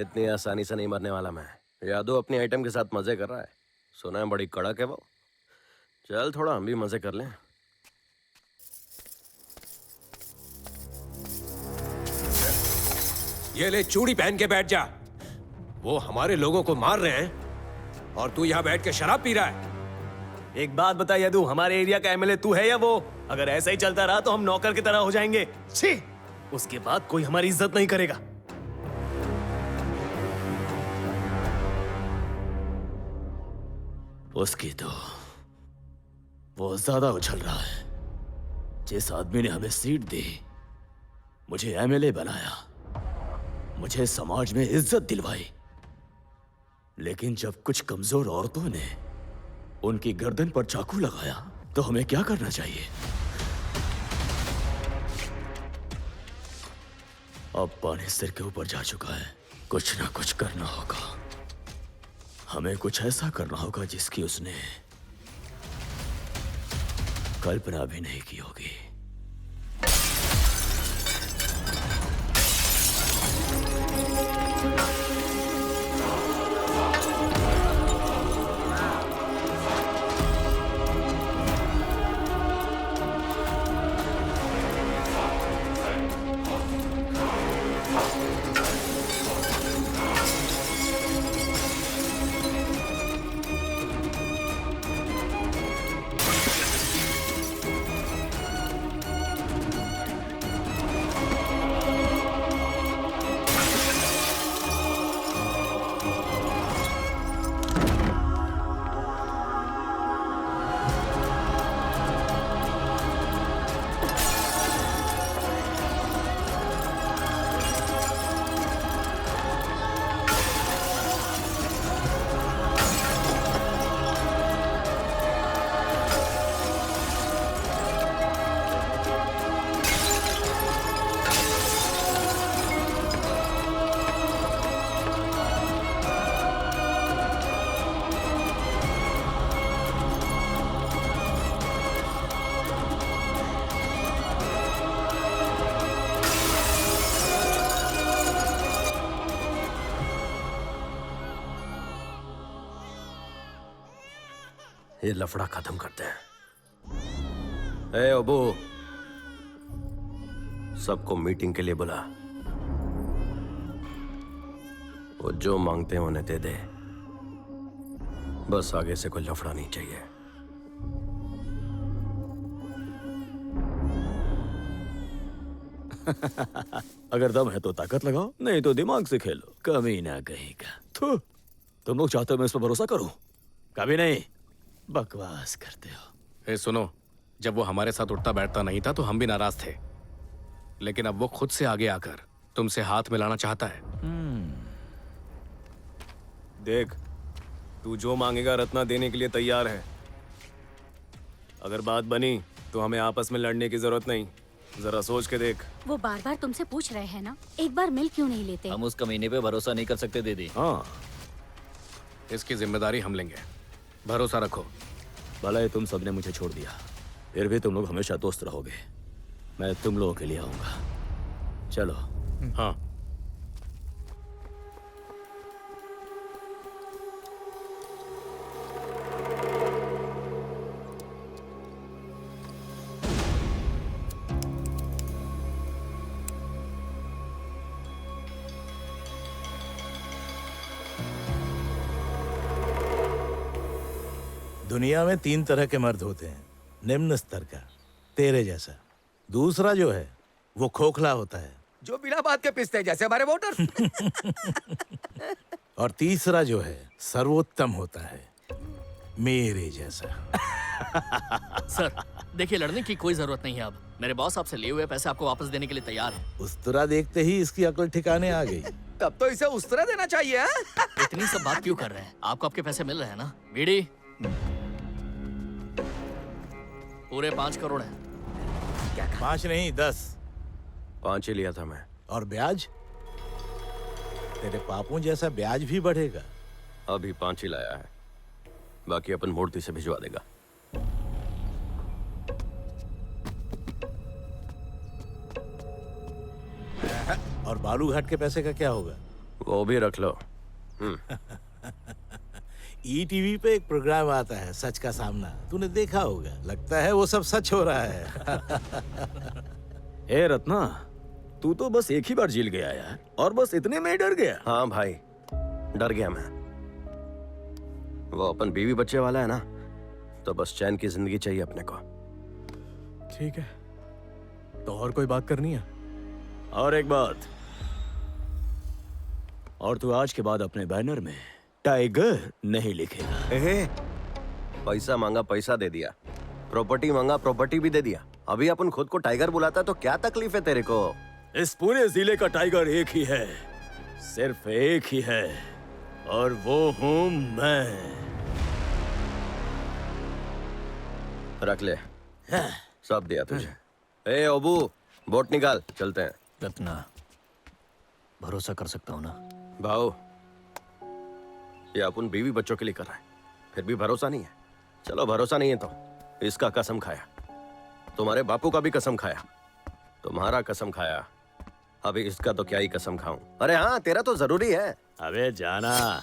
इतनी आसानी से नहीं मरने वाला मैं। यादव अपनी आइटम के साथ मजे कर रहा है। सुना है बड़ी कड़क है वो। चल थोड़ा हम भी मजे कर लें। ये ले चूड़ी पहन के बैठ जा। वो हमारे लोगों को मार रहे हैं और तू यहाँ बैठ के शराब पी रहा है। एक बात बता यदु, हमारे एरिया का एमएलए तू है या वो? अगर ऐसा ही चलता रहा तो हम नौकर की तरह हो जाएंगे। छी! उसके बाद कोई हमारी इज्जत नहीं करेगा। उसकी तो वो ज्यादा उछल रहा है। जिस आदमी ने हमें सीट दी, मुझे एमएलए बनाया, मुझे समाज में इज्जत दिलवाई, लेकिन जब कुछ कमजोर औरतों ने उनकी गर्दन पर चाकू लगाया तो हमें क्या करना चाहिए? अब पानी सिर के ऊपर जा चुका है, कुछ ना कुछ करना होगा। हमें कुछ ऐसा करना होगा जिसकी उसने कल्पना भी नहीं की होगी। ये लफड़ा खत्म करते हैं। ए अबू, सबको मीटिंग के लिए बुला। वो जो मांगते हैं उन्हें दे दे, बस आगे से कोई लफड़ा नहीं चाहिए। अगर दम है तो ताकत लगाओ, नहीं तो दिमाग से खेलो। कमी ना कहेगा। तुम लोग चाहते हो मैं इस पर भरोसा करूं? कभी नहीं। बकवास करते हो। सुनो, जब वो हमारे साथ उठता बैठता नहीं था तो हम भी नाराज थे, लेकिन अब वो खुद से आगे आकर तुमसे हाथ मिलाना चाहता है। देख, तू जो मांगेगा रत्ना देने के लिए तैयार है। अगर बात बनी तो हमें आपस में लड़ने की जरूरत नहीं। जरा सोच के देख। वो बार बार तुमसे पूछ रहे हैं ना, एक बार मिल क्यों नहीं लेते? हम उस कमीने पे भरोसा नहीं कर सकते दीदी। हाँ, इसकी जिम्मेदारी हम लेंगे, भरोसा रखो। भले तुम सबने मुझे छोड़ दिया, फिर भी तुम लोग हमेशा दोस्त रहोगे। मैं तुम लोगों के लिए आऊंगा। चलो। हाँ। दुनिया में 3 तरह के मर्द होते हैं। निम्न स्तर का, तेरे जैसा। दूसरा जो है वो खोखला होता है, जो बिना बात के पिसते हैं, जैसे हमारे वोटर। और तीसरा जो है सर्वोत्तम होता है, मेरे जैसा। सर देखिए, लड़ने की कोई जरूरत नहीं है। अब मेरे बॉस आपसे लिए हुए पैसे आपको वापस देने के लिए तैयार है। उस तरह देखते ही इसकी अकल ठिकाने आ गई। तब तो इसे उस तरह देना चाहिए। हाँ? इतनी सब बात क्यों कर रहे हैं? आपको आपके पैसे मिल रहे हैं ना? बीड़ी पूरे 5 करोड़ है। 5 नहीं 10। 5 ही लिया था मैं। और ब्याज? तेरे पापों जैसा ब्याज भी बढ़ेगा। अभी 5 ही लाया है, बाकी अपन मूर्ति से भिजवा देगा। और बालूघाट के पैसे का क्या होगा? वो भी रख लो। ईटीवी पे एक प्रोग्राम आता है, सच का सामना। तूने देखा होगा। लगता है वो सब सच हो रहा है। ए रत्ना, तू तो बस एक ही बार जेल गया यार, और बस इतने में ही डर गया। हाँ भाई, डर गया मैं। वो अपन बीवी बच्चे वाला है ना, तो बस चैन की जिंदगी चाहिए अपने को। ठीक है, तो और कोई बात करनी है? और एक बात, और तू आज के बाद अपने बैनर में टाइगर नहीं लिखेगा। एहे, पैसा मांगा पैसा दे दिया, प्रॉपर्टी मांगा प्रॉपर्टी भी दे दिया। अभी अपन खुद को टाइगर बुलाता तो क्या तकलीफ है तेरे को? इस पूरे जिले का टाइगर एक ही है, सिर्फ एक ही है, और वो हूं मैं। रख ले, सब दिया तुझे। ए अबू, बोट निकाल, चलते हैं। रत्ना, भरोसा कर सकता हूँ ना? भाऊ, ये अपन बीवी बच्चों के लिए कर रहा है, फिर भी भरोसा नहीं है। चलो भरोसा नहीं है तो इसका कसम खाया, तुम्हारे बापू का भी कसम खाया, तुम्हारा कसम खाया, अभी इसका तो क्या ही कसम खाऊं। अरे हाँ, तेरा तो जरूरी है। अबे जाना।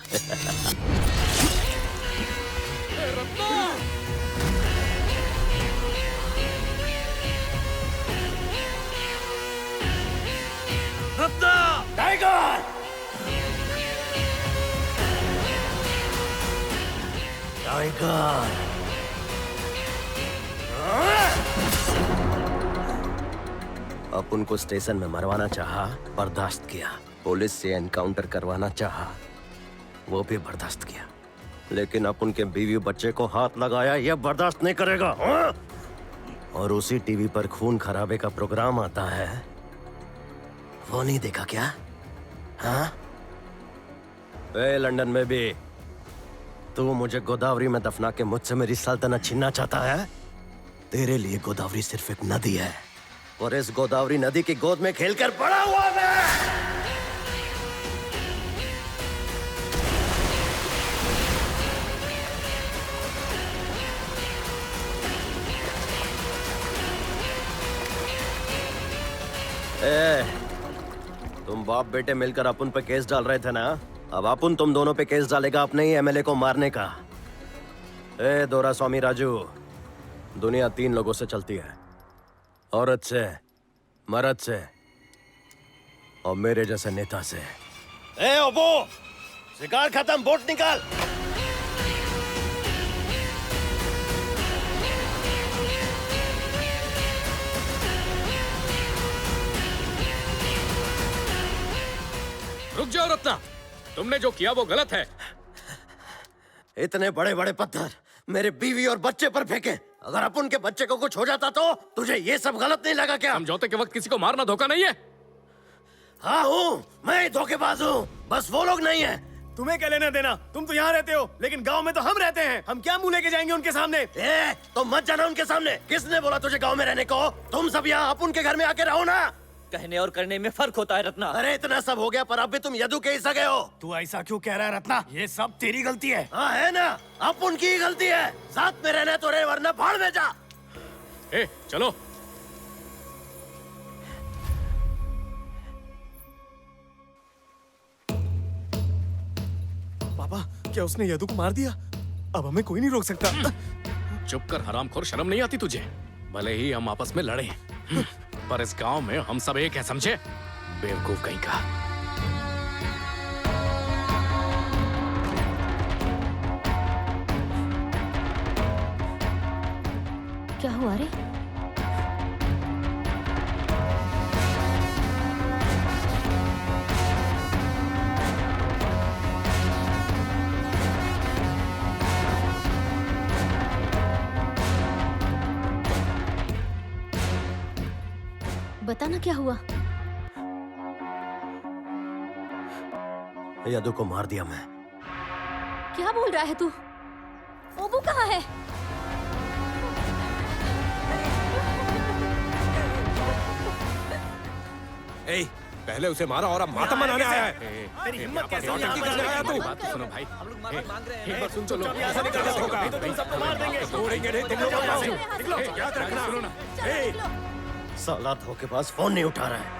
रत्ना! टाइगर! टाइगर! अपन को स्टेशन में मरवाना चाहा, बर्दाश्त किया। पुलिस से एनकाउंटर करवाना चाहा, वो भी बर्दाश्त किया। लेकिन अपन के बीवी बच्चे को हाथ लगाया, ये बर्दाश्त नहीं करेगा। हाँ? और उसी टीवी पर खून खराबे का प्रोग्राम आता है, वो नहीं देखा क्या? हाँ? ए, लंदन में भी तू मुझे गोदावरी में दफना के मुझसे मेरी सल्तनत छीनना चाहता है? तेरे लिए गोदावरी सिर्फ एक नदी है, और इस गोदावरी नदी की गोद में खेलकर बड़ा हुआ मैं। ए, तुम बाप बेटे मिलकर अपन पे केस डाल रहे थे ना, अब अपन तुम दोनों पे केस डालेगा अपने ही एमएलए को मारने का। ए दोरा स्वामी राजू, दुनिया 3 लोगों से चलती है, औरत से, मर्द से, और मेरे जैसे नेता से। ए ओबो, शिकार खत्म, बोट निकाल। रुक जाओ रत्ना, तुमने जो किया वो गलत है। इतने बड़े बड़े पत्थर मेरे बीवी और बच्चे पर फेंके, अगर अपन के बच्चे को कुछ हो जाता तो तुझे ये सब गलत नहीं लगा क्या? समझौते के वक्त किसी को मारना धोखा नहीं है। हाँ हूँ, मैं धोखेबाज हूँ, बस वो लोग नहीं है। तुम्हें क्या लेना देना? तुम तो यहाँ रहते हो, लेकिन गांव में तो हम रहते हैं। हम क्या मुंह लेके जाएंगे उनके सामने? ए, तो मत जाना उनके सामने। किसने बोला तुझे गांव में रहने को? तुम सब यहाँ अपन के घर में आके रहो ना। कहने और करने में फर्क होता है रत्ना। अरे इतना सब हो गया, पर अब भी तुम यदु के ही सगे हो। तू ऐसा क्यों कह रहा है रत्ना? ये सब तेरी गलती है। हाँ है ना, अब उनकी ही गलती है। साथ में रहना तो रहे, वरना भाड़ में जा। ए, चलो। पापा, क्या उसने यदु को मार दिया? अब हमें कोई नहीं रोक सकता। चुप कर हरामखोर, शर्म नहीं आती तुझे? भले ही हम आपस में लड़े, पर इस गांव में हम सब एक हैं, समझे? बेवकूफ कहीं का। क्या हुआ रे? बताना क्या हुआ? यदु को मार दिया मैं। क्या बोल रहा है तू? ओबू कहाँ है? ए, पहले उसे मारा और अब मातम मनाने आया है। तेरी हिम्मत कैसे हुई? आया तू? बात तो सुनो भाई। एक बार सुन तो लो। ऐसा नहीं करना होगा। नहीं तो तुम सबको मार देंगे। छोड़ेंगे नहीं तुम लोग। निकलो, याद रखना। सुनो ना। साला धोखेबाज फोन नहीं उठा रहा है।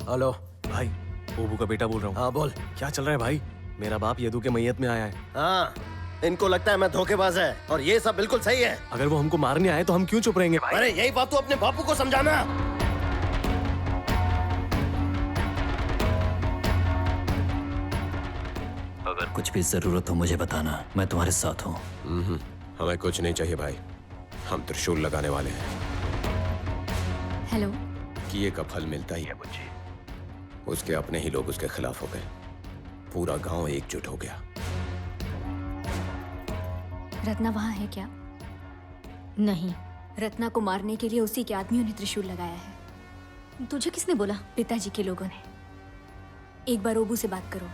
हेलो भाई, ओबू का बेटा बोल रहा हूँ। हाँ बोल। क्या चल रहा है भाई? मेरा बाप यदु के मैयत में आया है। हाँ, इनको लगता है मैं धोखेबाज है और ये सब बिल्कुल सही है। अगर वो हमको मारने आए तो हम क्यों चुप रहेंगे भाई? अरे यही बात तो अपने बापू को समझाना। अगर कुछ भी जरूरत हो मुझे बताना, मैं तुम्हारे साथ हूँ। हमें कुछ नहीं चाहिए भाई, हम त्रिशूल लगाने वाले हैं। हेलो। किए का फल मिलता ही है बुच्ची। उसके अपने ही लोग उसके खिलाफ हो गए, पूरा गांव एकजुट हो गया। रत्ना वहाँ है क्या? नहीं। रत्ना को मारने के लिए उसी के आदमियों ने त्रिशूल लगाया है। तुझे किसने बोला? पिताजी के लोगों ने। एक बार ओबू से बात करो।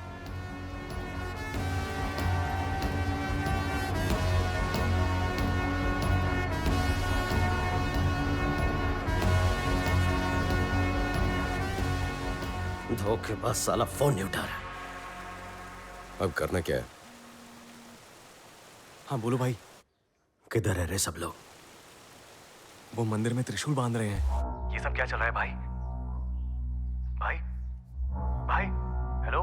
धोखेबाज साला फोन नहीं उठा रहा। अब करना क्या है? हाँ बोलो भाई। किधर है रे सब लोग? वो मंदिर में त्रिशूल बांध रहे हैं। ये सब क्या चल रहा है भाई? भाई भाई हेलो।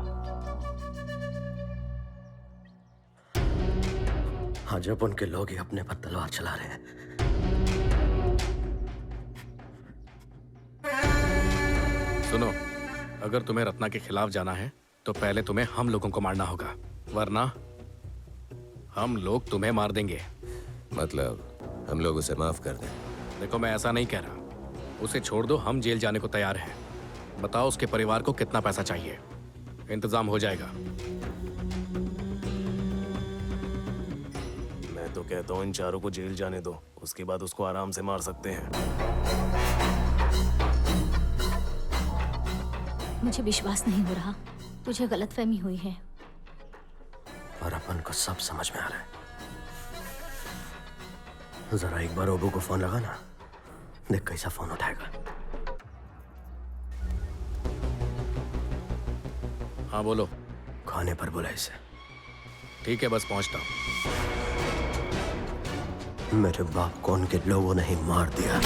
अजब उनके लोग ही अपने पर तलवार चला रहे हैं। सुनो, अगर तुम्हें रत्ना के खिलाफ जाना है तो पहले तुम्हें हम लोगों को मारना होगा, वरना हम लोग तुम्हें मार देंगे। मतलब हम लोग उसे माफ कर दें? देखो मैं ऐसा नहीं कह रहा, उसे छोड़ दो, हम जेल जाने को तैयार हैं। बताओ उसके परिवार को कितना पैसा चाहिए, इंतजाम हो जाएगा। मैं तो कहता हूँ इन चारों को जेल जाने दो, उसके बाद उसको आराम से मार सकते हैं। मुझे विश्वास नहीं हो रहा, तुझे गलतफहमी हुई है। और अपन को सब समझ में आ रहा है। जरा एक बार ओबू को फोन लगा ना, देख कैसा फोन उठाएगा। हाँ बोलो। खाने पर बुला इसे। ठीक है, बस पहुंचता हूं। मेरे बाप को उनके लोगों ने ही मार दिया,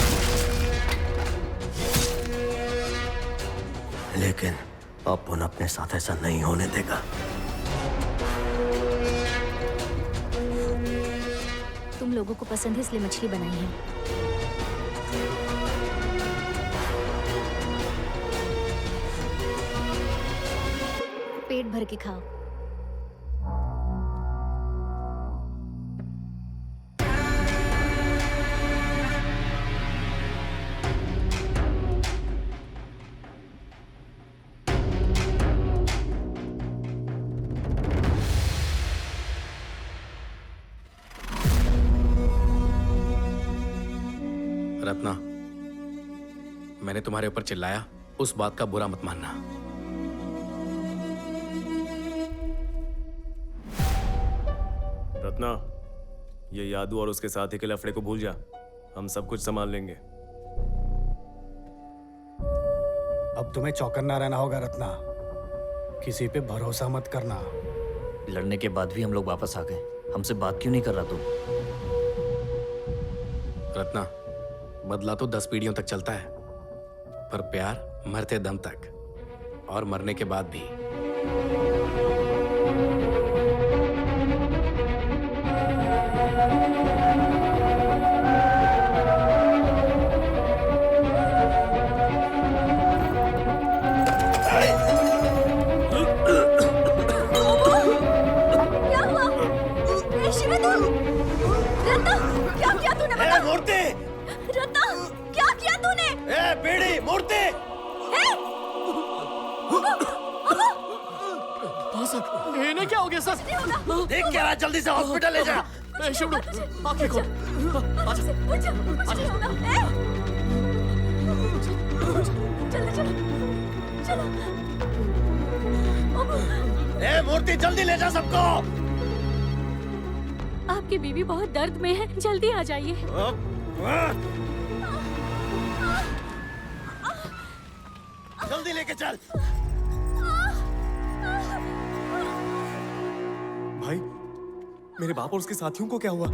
लेकिन अपन अपने साथ ऐसा नहीं होने देगा। तुम लोगों को पसंद है इसलिए मछली बनाई है। पेट भर के खाओ। रत्ना, मैंने तुम्हारे ऊपर चिल्लाया, उस बात का बुरा मत मानना। रत्ना, ये यादू और उसके साथी के लफड़े को भूल जा, हम सब कुछ संभाल लेंगे। अब तुम्हें चौकन्ना रहना होगा रत्ना, किसी पे भरोसा मत करना। लड़ने के बाद भी हम लोग वापस आ गए, हमसे बात क्यों नहीं कर रहा तू? रत्ना, बदला तो 10 पीढ़ियों तक चलता है, पर प्यार मरते दम तक, और मरने के बाद भी। क्या हुआ? शिवा तुम? रत्ना, क्या किया तूने? बता। मूर्ति! रत्ना, क्या किया तूने? बीड़ी! मूर्ति! इन्हें क्या हो गया सर? देख क्या रहा, जल्दी से हॉस्पिटल ले जा। शिवडू, आंखें खोल। आजा। मूर्ति, जल्दी ले जा सबको। आपकी बीवी बहुत दर्द में है, जल्दी आ जाइए। जल्दी लेके चल। भाई, मेरे बाप और उसके साथियों को क्या हुआ?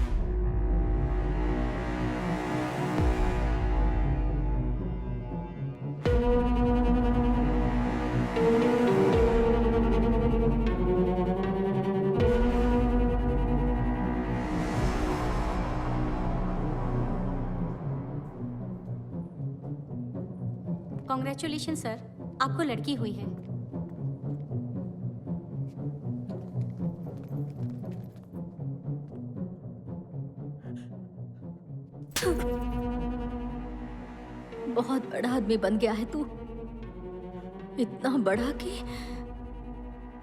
कॉन्ग्रेचुलेशन सर, आपको लड़की हुई है। बहुत बड़ा आदमी बन गया है तू, इतना बड़ा कि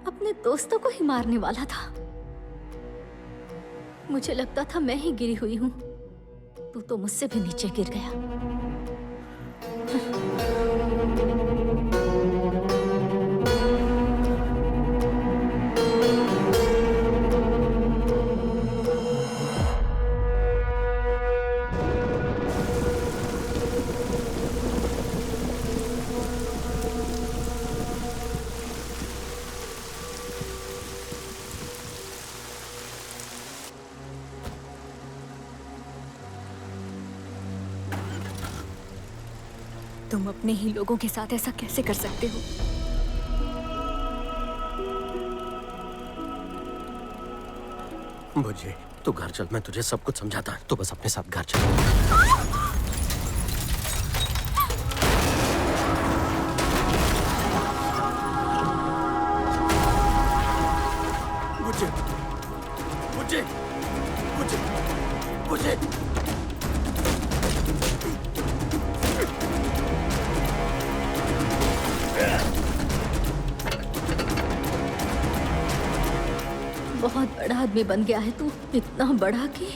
अपने दोस्तों को ही मारने वाला था। मुझे लगता था मैं ही गिरी हुई हूं, तू तो मुझसे भी नीचे गिर गया। तुम अपने ही लोगों के साथ ऐसा कैसे कर सकते हो? बुझे, तू घर चल, मैं तुझे सब कुछ समझाता। तू बस अपने साथ घर चल। बुझे, बुझे, बुझे, बुझे। बहुत बड़ा आदमी बन गया है तू, इतना बड़ा कि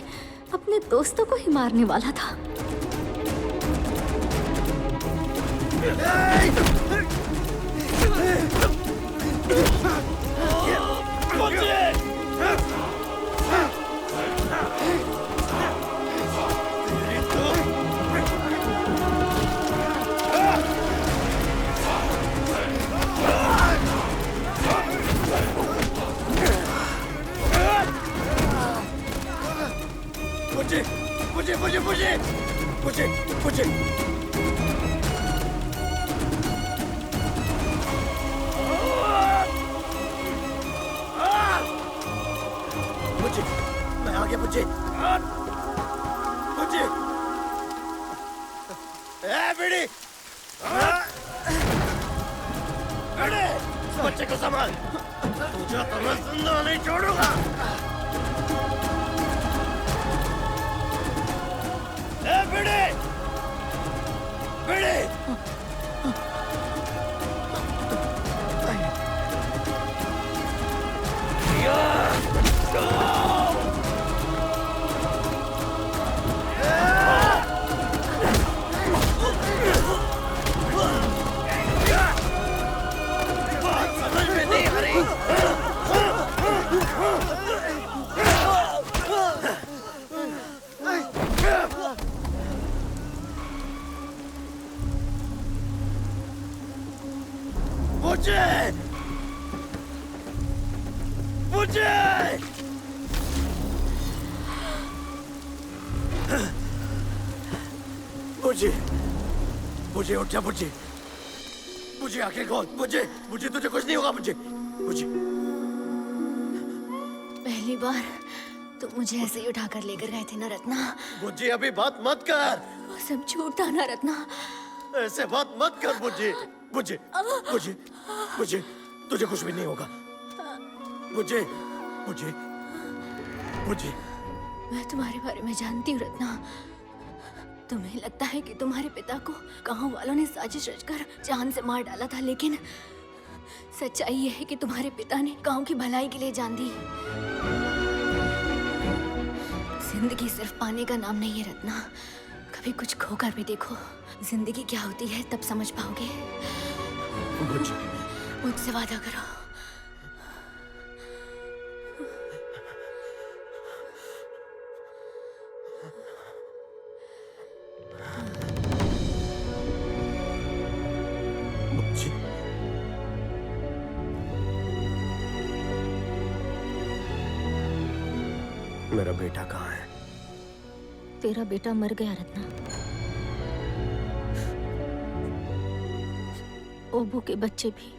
अपने दोस्तों को ही मारने वाला था। मुझे मुझे मुझे मुझे मुझे मुझे मैं आ गया। मुझे मुझे बेड़ी बेड़ी, बच्चे को संभाल, तुझे तो मैं जिंदा नहीं छोड़ूंगा। बेड़े बेड़े समझ में नहीं आ रही। मुझे मुझे मुझे मुझे उठ जा। मुझे मुझे आंखें खोल। मुझे मुझे तुझे कुछ नहीं होगा। मुझे मुझे पहली बार तुम मुझे ऐसे ही उठा कर लेकर गए थे ना रत्ना। मुझे अभी बात मत कर। वो सब झूठ था ना रत्ना। ऐसे बात मत कर। मुझे मुझे मुझे मुझे तुझे कुछ भी नहीं होगा। मुझे मुझे मुझे मैं तुम्हारे बारे में जानती हूँ रत्ना। तुम्हें लगता है कि तुम्हारे पिता को गांव वालों ने साजिश रचकर जान से मार डाला था, लेकिन सच्चाई यह है कि तुम्हारे पिता ने गांव की भलाई के लिए जान दी। जिंदगी सिर्फ पाने का नाम नहीं है रत्ना, कभी कुछ खोकर भी देखो। जिंदगी क्या होती है तब समझ पाओगे। मुझसे वादा करो। मेरा बेटा कहाँ है? तेरा बेटा मर गया रत्ना। ओबू के बच्चे भी।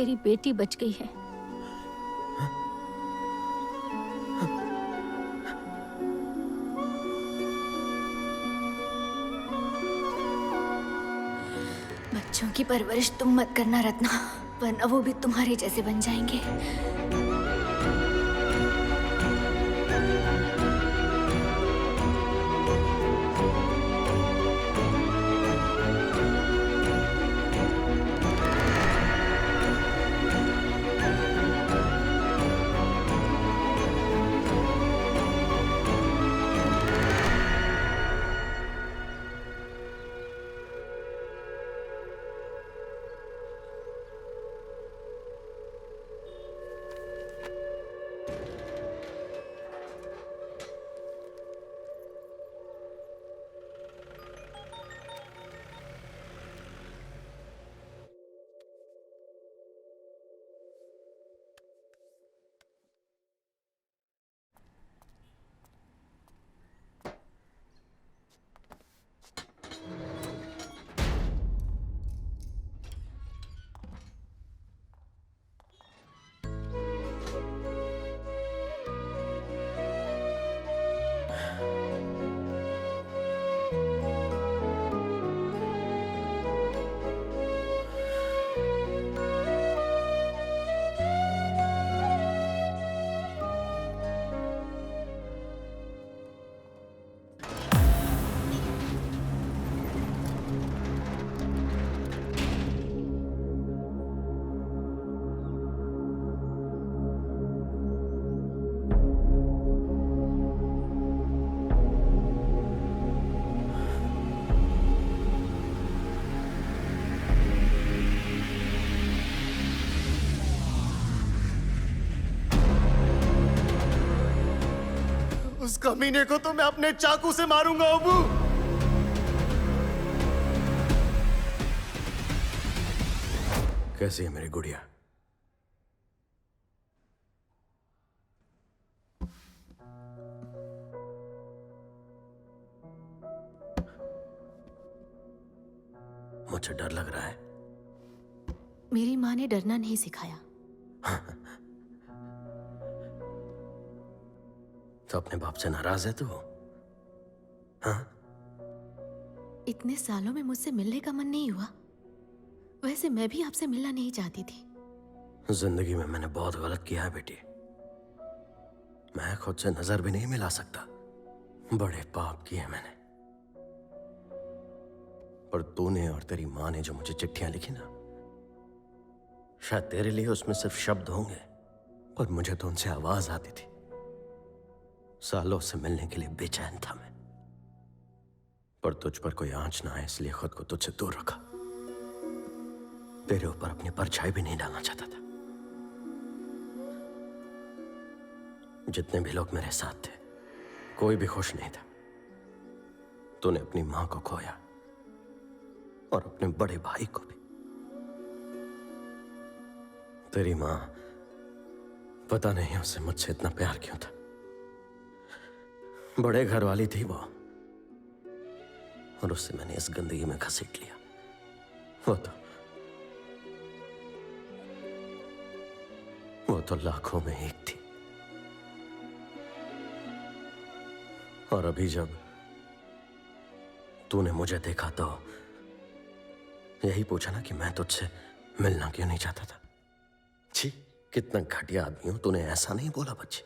तेरी बेटी बच गई है। बच्चों की परवरिश तुम मत करना रत्ना, वरना वो भी तुम्हारे जैसे बन जाएंगे। उस कमीने को तो मैं अपने चाकू से मारूंगा अबू। कैसी है मेरी गुड़िया? मुझे डर लग रहा है। मेरी माँ ने डरना नहीं सिखाया। तो अपने बाप से नाराज है तू? हाँ? इतने सालों में मुझसे मिलने का मन नहीं हुआ। वैसे मैं भी आपसे मिलना नहीं चाहती थी। जिंदगी में मैंने बहुत गलत किया है बेटी। मैं खुद से नजर भी नहीं मिला सकता। बड़े पाप किए मैंने। पर तूने और तेरी माँ ने जो मुझे चिट्ठियां लिखी ना, शायद तेरे लिए उसमें सिर्फ शब्द होंगे, पर मुझे तो उनसे आवाज आती थी। सालों से मिलने के लिए बेचैन था मैं, पर तुझ पर कोई आंच ना आए इसलिए खुद को तुझसे दूर रखा। तेरे ऊपर अपनी परछाई भी नहीं डालना चाहता था। जितने भी लोग मेरे साथ थे, कोई भी खुश नहीं था। तूने अपनी मां को खोया और अपने बड़े भाई को भी। तेरी मां, पता नहीं उसे मुझसे इतना प्यार क्यों था। बड़े घर वाली थी वो, और उससे मैंने इस गंदगी में घसीट लिया। वो तो लाखों में एक थी। और अभी जब तूने मुझे देखा तो यही पूछा ना कि मैं तुझसे मिलना क्यों नहीं चाहता था। छी, कितना घटिया आदमी हो। तूने ऐसा नहीं बोला बच्ची।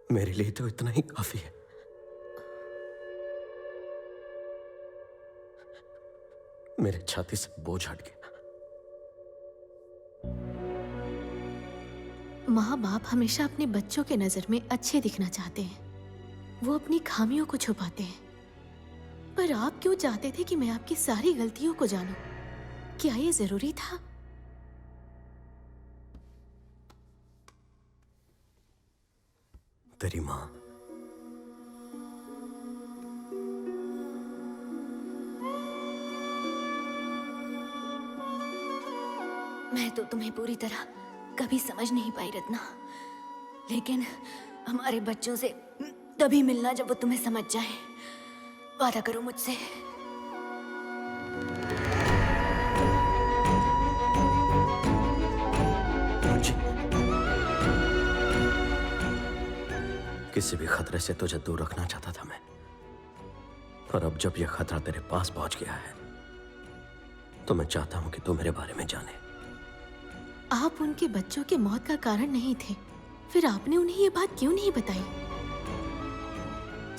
मेरे लिए तो इतना ही काफी है। मेरे छाती से बोझ हट गया। माँ बाप हमेशा अपने बच्चों के नजर में अच्छे दिखना चाहते हैं। वो अपनी खामियों को छुपाते हैं। पर आप क्यों चाहते थे कि मैं आपकी सारी गलतियों को जानूं? क्या ये जरूरी था? तेरी मां मैं तो तुम्हें पूरी तरह कभी समझ नहीं पाई रत्ना, लेकिन हमारे बच्चों से तभी मिलना जब वो तुम्हें समझ जाए। वादा करो मुझसे। किसी भी खतरे से तुझे दूर रखना चाहता था मैं, पर अब जब यह खतरा तेरे पास पहुंच गया है तो मैं चाहता हूं कि तू मेरे बारे में जाने। आप उनके बच्चों के मौत का कारण नहीं थे, फिर आपने उन्हें ये बात क्यों नहीं बताई?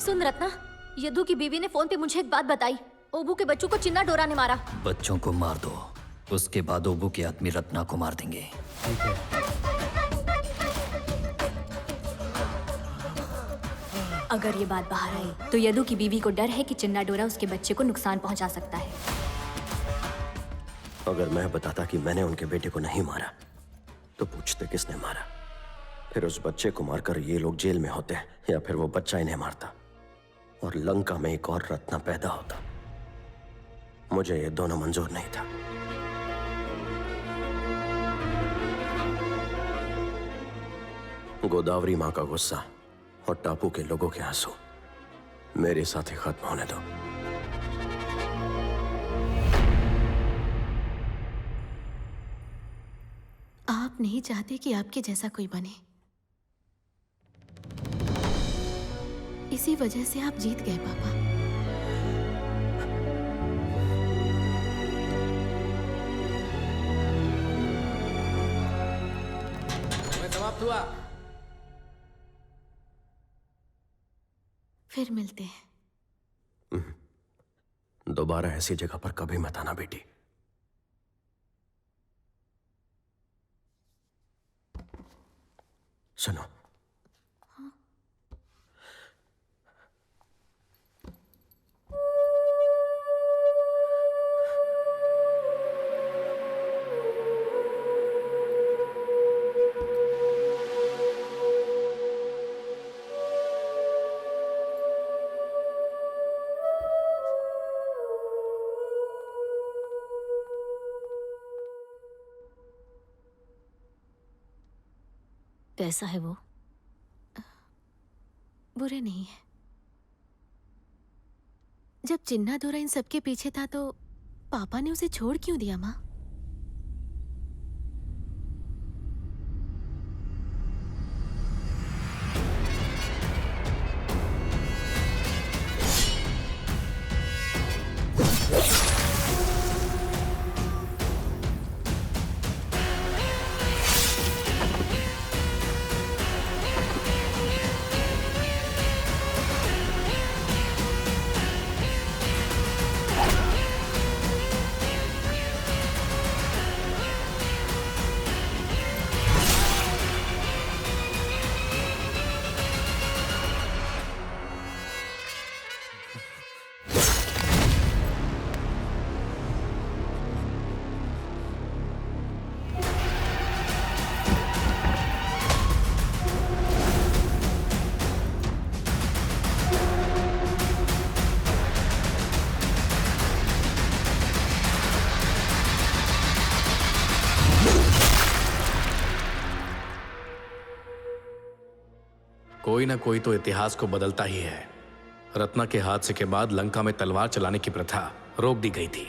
सुन रत्ना, यदु की बीवी ने फोन पे मुझे एक बात बताई। ओबू के बच्चों को चिन्ना डोरा ने मारा। बच्चों को मार दो, उसके बाद ओबू के आदमी रत्ना को मार देंगे। अगर ये बात बाहर आई तो यदु की बीवी को डर है कि चिन्ना डोरा उसके बच्चे को नुकसान पहुंचा सकता है। अगर मैं बताता कि मैंने उनके बेटे को नहीं मारा तो पूछते किसने मारा, फिर उस बच्चे को मारकर ये लोग जेल में होते या फिर वो बच्चा इन्हें मारता और लंका में एक और रत्ना पैदा होता। मुझे ये दोनों मंजूर नहीं था। गोदावरी माँ का गुस्सा और टापू के लोगों के आंसू मेरे साथ ही खत्म होने दो। आप नहीं चाहते कि आपके जैसा कोई बने, इसी वजह से आप जीत गए पापा। समाप्त हुआ। फिर मिलते हैं। दोबारा ऐसी जगह पर कभी मत आना बेटी। सुनो, कैसा है वो? बुरे नहीं है। जब चिन्ना दोरा इन सबके पीछे था तो पापा ने उसे छोड़ क्यों दिया माँ? कोई ना कोई तो इतिहास को बदलता ही है। रत्ना के हादसे के बाद लंका में तलवार चलाने की प्रथा रोक दी गई थी।